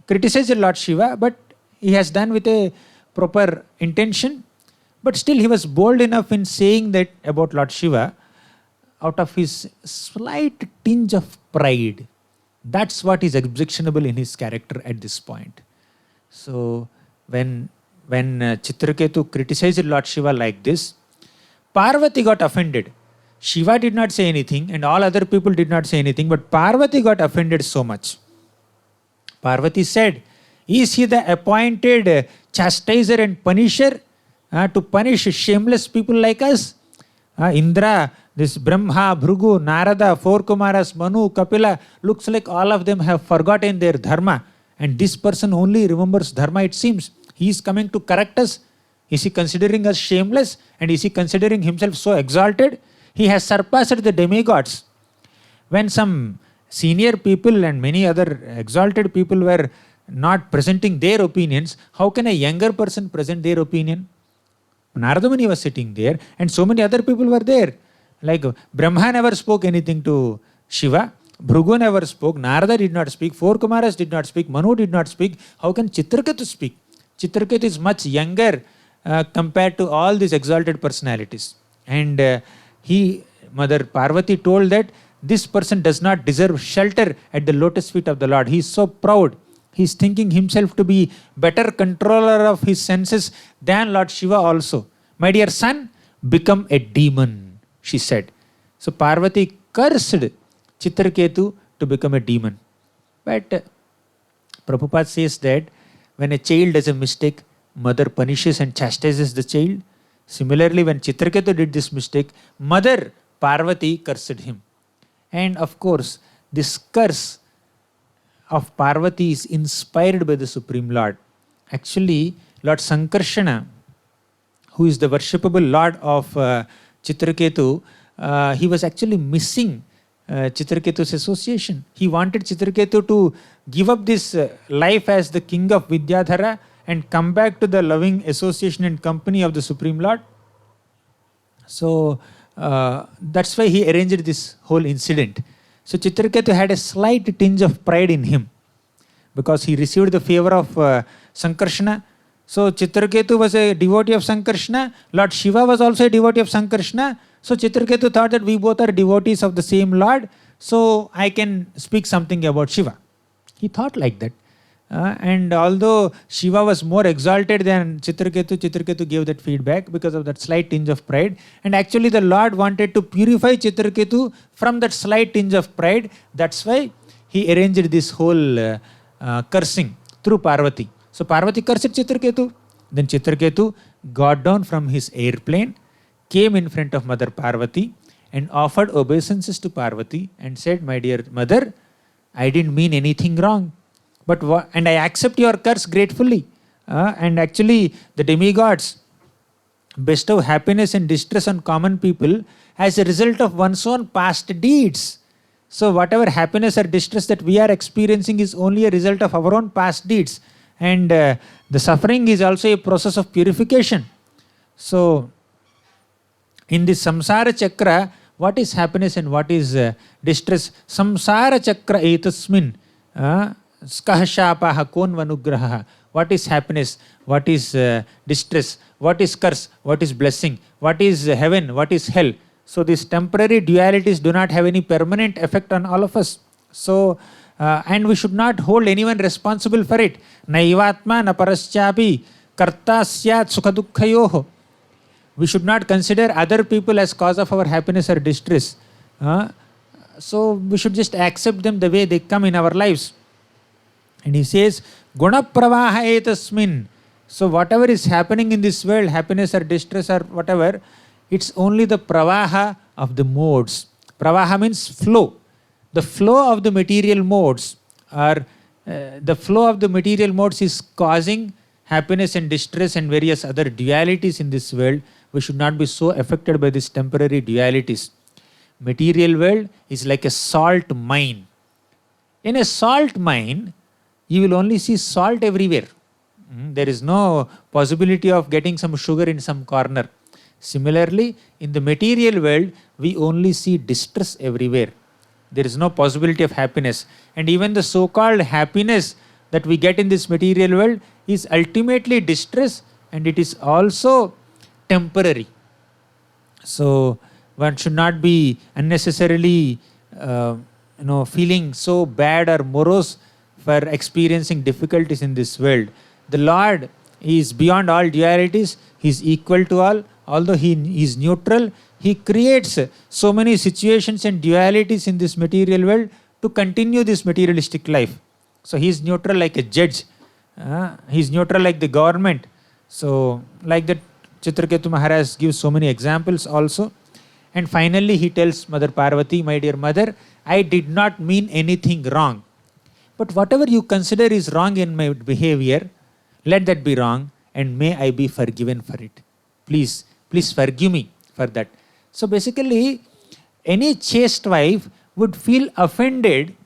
criticized Lord Shiva, but he has done with a proper intention. But still he was bold enough in saying that about Lord Shiva out of his slight tinge of pride. That's what is objectionable in his character at this point. So when Chitraketu criticized Lord Shiva like this, Parvati got offended. Shiva did not say anything and all other people did not say anything, but Parvati got offended so much. Parvati said, "Is he the appointed chastiser and punisher to punish shameless people like us? Indra, this Brahma, Bhrigu, Narada, 4 Kumaras, Manu, Kapila, looks like all of them have forgotten their dharma, and this person only remembers dharma, it seems. He is coming to correct us. Is he considering us shameless, and is he considering himself so exalted? He has surpassed the demigods." When some senior people and many other exalted people were not presenting their opinions, how can a younger person present their opinion? Narada Muni was sitting there and so many other people were there. Like Brahma never spoke anything to Shiva, Bhrigu never spoke, Narada did not speak, 4 Kumaras did not speak, Manu did not speak. How can Chitraketu speak? Chitraketu is much younger compared to all these exalted personalities. And Mother Parvati told that this person does not deserve shelter at the lotus feet of the Lord. He is so proud. He is thinking himself to be better controller of his senses than Lord Shiva also. "My dear son, become a demon," she said. So Parvati cursed Chitraketu to become a demon. But Prabhupada says that when a child does a mistake, mother punishes and chastises the child. Similarly, when Chitraketu did this mistake, Mother Parvati cursed him. And of course, this curse of Parvati is inspired by the Supreme Lord. Actually, Lord Sankarshana, who is the worshipable lord of Chitraketu, he was actually missing Chitraketu's association. He wanted Chitraketu to give up this life as the king of Vidyadhara and come back to the loving association and company of the Supreme Lord. So that's why he arranged this whole incident. So Chitraketu had a slight tinge of pride in him because he received the favor of Sankarshana. So Chitraketu was a devotee of Sankarshana. Lord Shiva was also a devotee of Sankarshana. So Chitraketu thought that we both are devotees of the same Lord, so I can speak something about Shiva. He thought like that. And although Shiva was more exalted than Chitraketu, Chitraketu gave that feedback because of that slight tinge of pride. And actually the Lord wanted to purify Chitraketu from that slight tinge of pride. That's why he arranged this whole cursing through Parvati. So Parvati cursed Chitraketu. Then Chitraketu got down from his airplane, came in front of Mother Parvati and offered obeisances to Parvati and said, "My dear mother, I didn't mean anything wrong. And I accept your curse gratefully. And actually, the demigods bestow happiness and distress on common people as a result of one's own past deeds. So whatever happiness or distress that we are experiencing is only a result of our own past deeds. And the suffering is also a process of purification. So in this samsara chakra, what is happiness and what is distress? Samsara chakra etasmin. Skahashapaha kon vanugraha. What is happiness? What is distress? What is curse? What is blessing? What is heaven? What is hell? So these temporary dualities do not have any permanent effect on all of us. So, and we should not hold anyone responsible for it. Naivatma na paraschapi karta syat sukhadukhayoho. We should not consider other people as cause of our happiness or distress. So we should just accept them the way they come in our lives. And he says, Guna pravaha etasmin. So whatever is happening in this world, happiness or distress or whatever, it's only the pravaha of the modes. Pravaha means flow. The flow of the material modes is causing happiness and distress and various other dualities in this world. We should not be so affected by these temporary dualities. Material world is like a salt mine. In a salt mine, you will only see salt everywhere. There is no possibility of getting some sugar in some corner. Similarly, in the material world, we only see distress everywhere. There is no possibility of happiness. And even the so-called happiness that we get in this material world is ultimately distress, and it is also temporary. So one should not be unnecessarily feeling so bad or morose for experiencing difficulties in this world. The Lord is beyond all dualities. He is equal to all. Although He is neutral, He creates so many situations and dualities in this material world to continue this materialistic life. So He is neutral like a judge. He is neutral like the government. So like that, Chitraketu Maharaj gives so many examples also. And finally he tells Mother Parvati, "My dear mother, I did not mean anything wrong. But whatever you consider is wrong in my behavior, let that be wrong, and may I be forgiven for it. Please forgive me for that." So basically, any chaste wife would feel offended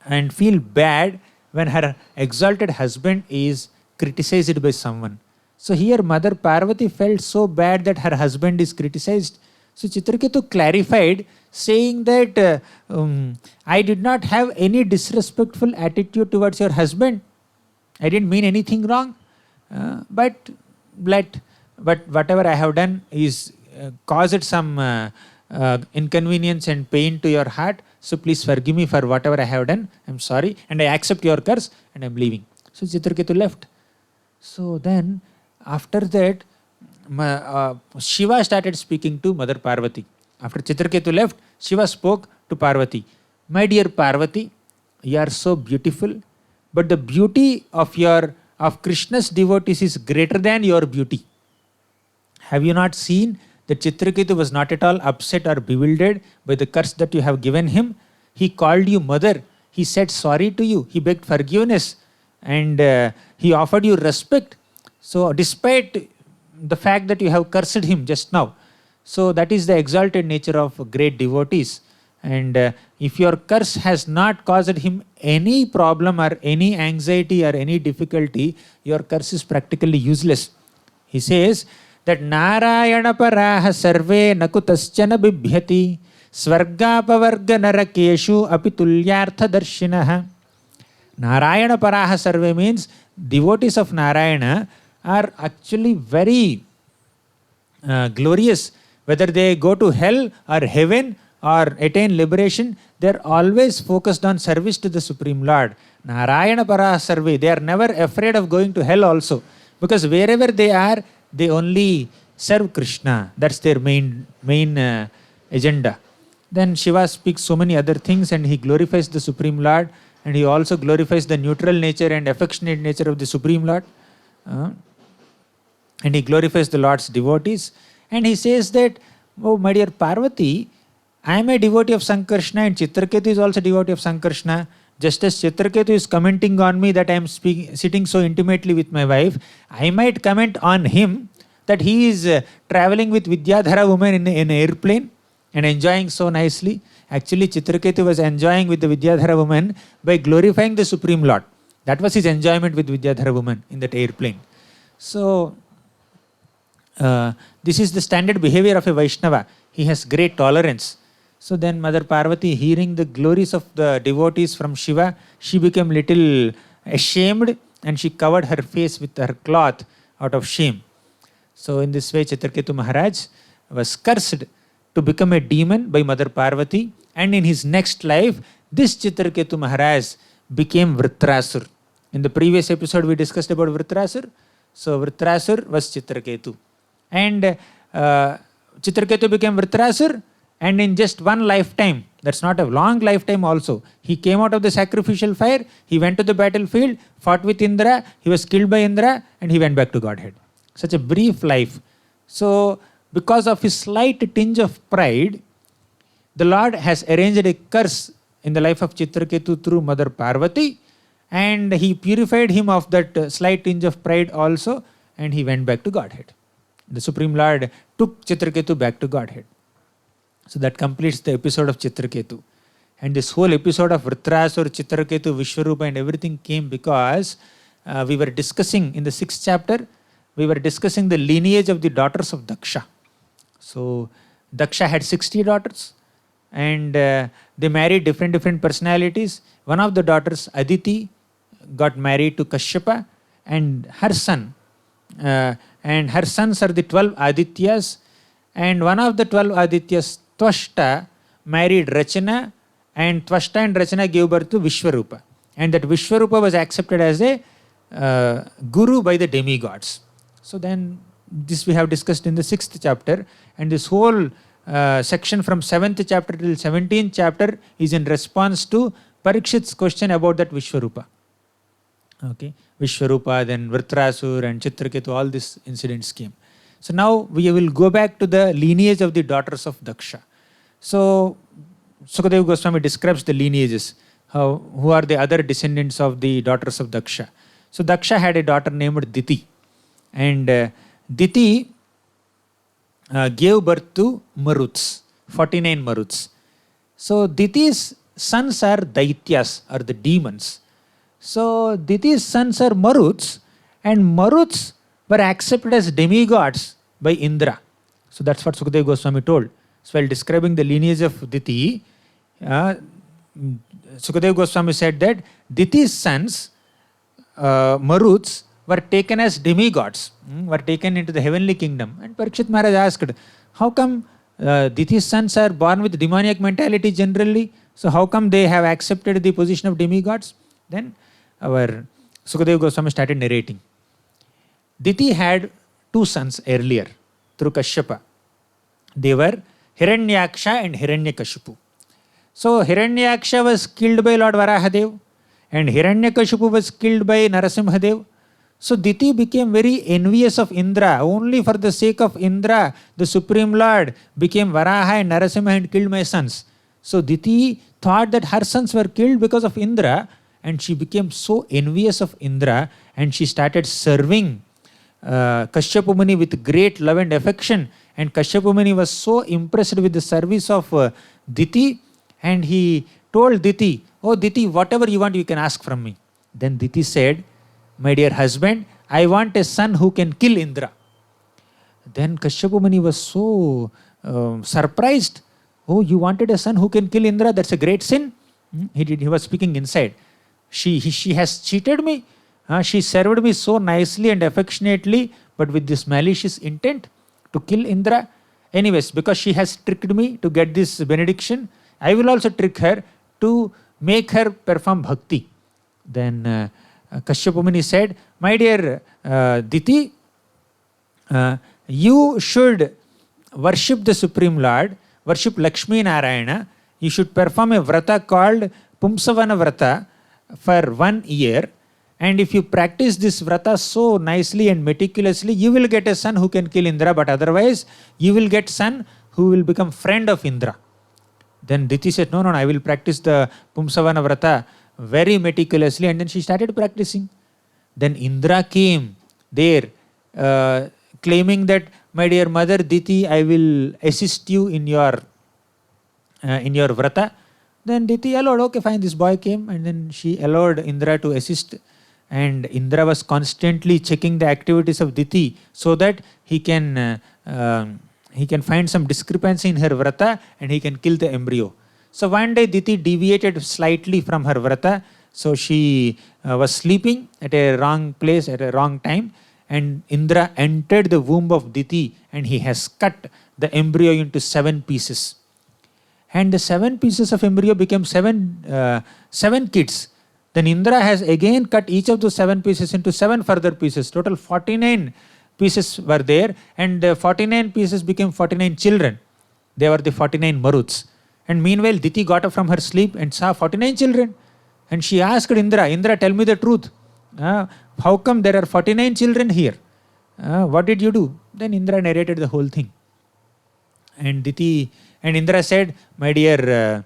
and feel bad when her exalted husband is criticized by someone. So here Mother Parvati felt so bad that her husband is criticized. So Chitraketu clarified, saying that I did not have any disrespectful attitude towards your husband. I didn't mean anything wrong. But whatever I have done is caused some inconvenience and pain to your heart. So please forgive me for whatever I have done. I'm sorry, and I accept your curse, and I'm leaving. So Chitraketu left. So then after that, Shiva started speaking to Mother Parvati. After Chitraketu left, Shiva spoke to Parvati. "My dear Parvati, you are so beautiful, but the beauty of Krishna's devotees is greater than your beauty. Have you not seen that Chitraketu was not at all upset or bewildered by the curse that you have given him? He called you mother. He said sorry to you. He begged forgiveness, and he offered you respect. So despite the fact that you have cursed him just now. So that is the exalted nature of great devotees. And if your curse has not caused him any problem or any anxiety or any difficulty, your curse is practically useless. He says that Narayana paraha sarve nakutaschana bibhyati swargapavarga narakeshu apitulyartha darshinaha. Narayana paraha sarve means devotees of Narayana are actually very glorious. Whether they go to hell or heaven or attain liberation, they are always focused on service to the Supreme Lord. Narayana paraha sarve, they are never afraid of going to hell also. Because wherever they are, they only serve Krishna. That's their main agenda. Then Shiva speaks so many other things and he glorifies the Supreme Lord, and he also glorifies the neutral nature and affectionate nature of the Supreme Lord. And he glorifies the Lord's devotees. And he says that, oh my dear Parvati, I am a devotee of Sankarshna and Chitraketu is also a devotee of Sankarshna. Just as Chitraketu is commenting on me that I am sitting so intimately with my wife, I might comment on him that he is traveling with Vidyadhara woman in an airplane and enjoying so nicely. Actually, Chitraketu was enjoying with the Vidyadhara woman by glorifying the Supreme Lord. That was his enjoyment with Vidyadhara woman in that airplane. So, this is the standard behavior of a Vaishnava. He has great tolerance. So then Mother Parvati, hearing the glories of the devotees from Shiva, she became little ashamed and she covered her face with her cloth out of shame. So in this way, Chitraketu Maharaj was cursed to become a demon by Mother Parvati, and in his next life, this Chitraketu Maharaj became Vritrasur. In the previous episode, we discussed about Vritrasur. So Vritrasur was Chitraketu. And Chitraketu became Vritrasur, and in just one lifetime, that's not a long lifetime also, he came out of the sacrificial fire, he went to the battlefield, fought with Indra, he was killed by Indra, and he went back to Godhead. Such a brief life. So, because of his slight tinge of pride, the Lord has arranged a curse in the life of Chitraketu through Mother Parvati, and he purified him of that slight tinge of pride also, and he went back to Godhead. The Supreme Lord took Chitraketu back to Godhead. So that completes the episode of Chitraketu. And this whole episode of Vritrasur, Chitraketu, Vishwarupa and everything came because we were discussing in the 6th chapter, we were discussing the lineage of the daughters of Daksha. So Daksha had 60 daughters and they married different personalities. One of the daughters, Aditi, got married to Kashyapa, and her son, and her sons are the 12 Adityas, and one of the 12 Adityas, Twashta, married Rachana, and Twashta and Rachana gave birth to Vishwarupa. And that Vishwarupa was accepted as a guru by the demigods. So then this we have discussed in the 6th chapter, and this whole section from 7th chapter till 17th chapter is in response to Parikshit's question about that Vishwarupa. Okay, Vishwarupa, then Vritrasur and Chitraketu, all these incidents came. So now we will go back to the lineage of the daughters of Daksha. So Sukadeva Goswami describes the lineages, who are the other descendants of the daughters of Daksha. So Daksha had a daughter named Diti, and Diti gave birth to Maruts, 49 Maruts. So Diti's sons are Daityas, or the demons. So Diti's sons are Maruts, and Maruts were accepted as demigods by Indra. So that's what Sukadeva Goswami told. So while describing the lineage of Diti, Sukadeva Goswami said that Diti's sons, Maruts, were taken as demigods, were taken into the heavenly kingdom. And Parikshit Maharaj asked, how come Diti's sons are born with demoniac mentality generally? So how come they have accepted the position of demigods? Then our Sukadeva Goswami started narrating. Diti had 2 sons earlier through Kashyapa. They were Hiranyaksha and Hiranyakashipu. So Hiranyaksha was killed by Lord Varahadev, and Hiranyakashipu was killed by Narasimhadev. So Diti became very envious of Indra. Only for the sake of Indra, the Supreme Lord became Varaha and Narasimha and killed my sons. So Diti thought that her sons were killed because of Indra, and she became so envious of Indra, and she started serving Kashyapa Muni with great love and affection, and Kashyapa Muni was so impressed with the service of Diti, and he told Diti, "Oh Diti, whatever you want you can ask from me." Then Diti said, "My dear husband, I want a son who can kill Indra." Then Kashyapa Muni was so surprised. "Oh, you wanted a son who can kill Indra? That's a great sin." He was speaking inside. She has cheated me. She served me so nicely and affectionately, but with this malicious intent to kill Indra. Anyways, because she has tricked me to get this benediction, I will also trick her to make her perform bhakti. Then Kashyapa Muni said, "My dear Diti, you should worship the Supreme Lord, worship Lakshmi Narayana. You should perform a vrata called Pumsavana Vrata for 1 year. And if you practice this vrata so nicely and meticulously, you will get a son who can kill Indra, but otherwise you will get son who will become friend of Indra." Then Diti said, no, I will practice the Pumsavana Vrata very meticulously. And then she started practicing. Then Indra came there claiming that, "My dear mother Diti, I will assist you in your vrata." Then Diti allowed, okay fine, this boy came, and then she allowed Indra to assist. And Indra was constantly checking the activities of Diti so that he can find some discrepancy in her vrata and he can kill the embryo. So one day Diti deviated slightly from her vrata. So she was sleeping at a wrong place at a wrong time, and Indra entered the womb of Diti and he has cut the embryo into 7 pieces. And the 7 pieces of embryo became 7 kids. Then Indra has again cut each of those 7 pieces into 7 further pieces. Total 49 pieces were there, and the 49 pieces became 49 children. They were the 49 Maruts. And meanwhile, Diti got up from her sleep and saw 49 children. And she asked Indra, "Tell me the truth. How come there are 49 children here? What did you do?" Then Indra narrated the whole thing. And Indra said, "My dear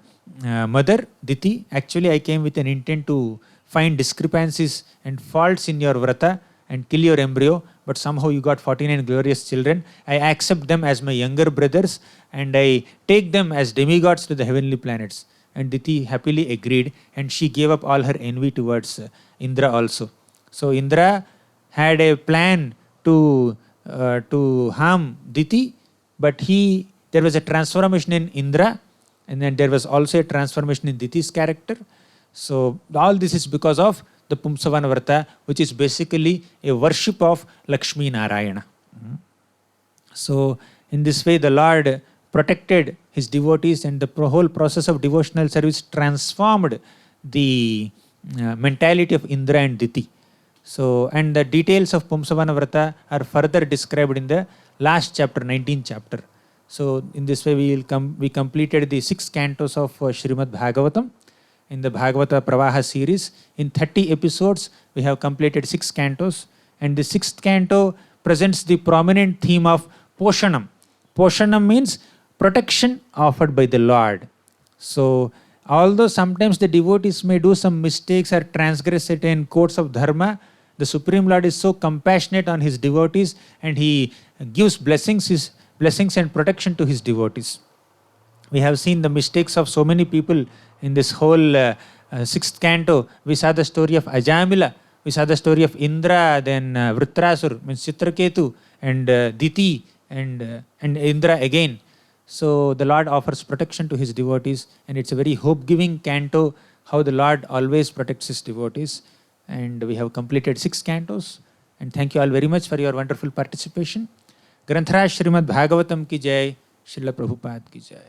mother Diti, actually I came with an intent to find discrepancies and faults in your vrata and kill your embryo, but somehow you got 49 glorious children. I accept them as my younger brothers and I take them as demigods to the heavenly planets." And Diti happily agreed, and she gave up all her envy towards Indra also. So Indra had a plan to harm Diti, but there was a transformation in Indra, and then there was also a transformation in Diti's character. So all this is because of the Pumsavana Vrata, which is basically a worship of Lakshmi Narayana. So in this way the Lord protected his devotees, and the whole process of devotional service transformed the mentality of Indra and Diti. So, and the details of Pumsavana Vrata are further described in the last chapter, 19th chapter. So in this way we completed the 6 cantos of Srimad Bhagavatam in the Bhagavata Pravaha series. In 30 episodes we have completed 6 cantos, and the 6th canto presents the prominent theme of Poshanam. Poshanam means protection offered by the Lord. So although sometimes the devotees may do some mistakes or transgress certain codes of dharma, the Supreme Lord is so compassionate on his devotees, and he gives blessings and protection to his devotees. We have seen the mistakes of so many people in this whole 6th canto. We saw the story of Ajamila, we saw the story of Indra, then Vritrasur, means Chitraketu, and Diti, and Indra again. So the Lord offers protection to his devotees, and it's a very hope-giving canto, how the Lord always protects his devotees. And we have completed 6 cantos, and thank you all very much for your wonderful participation. ग्रंथराज Shrimad Bhagavatam की जय, श्रील प्रभुपाद की जय।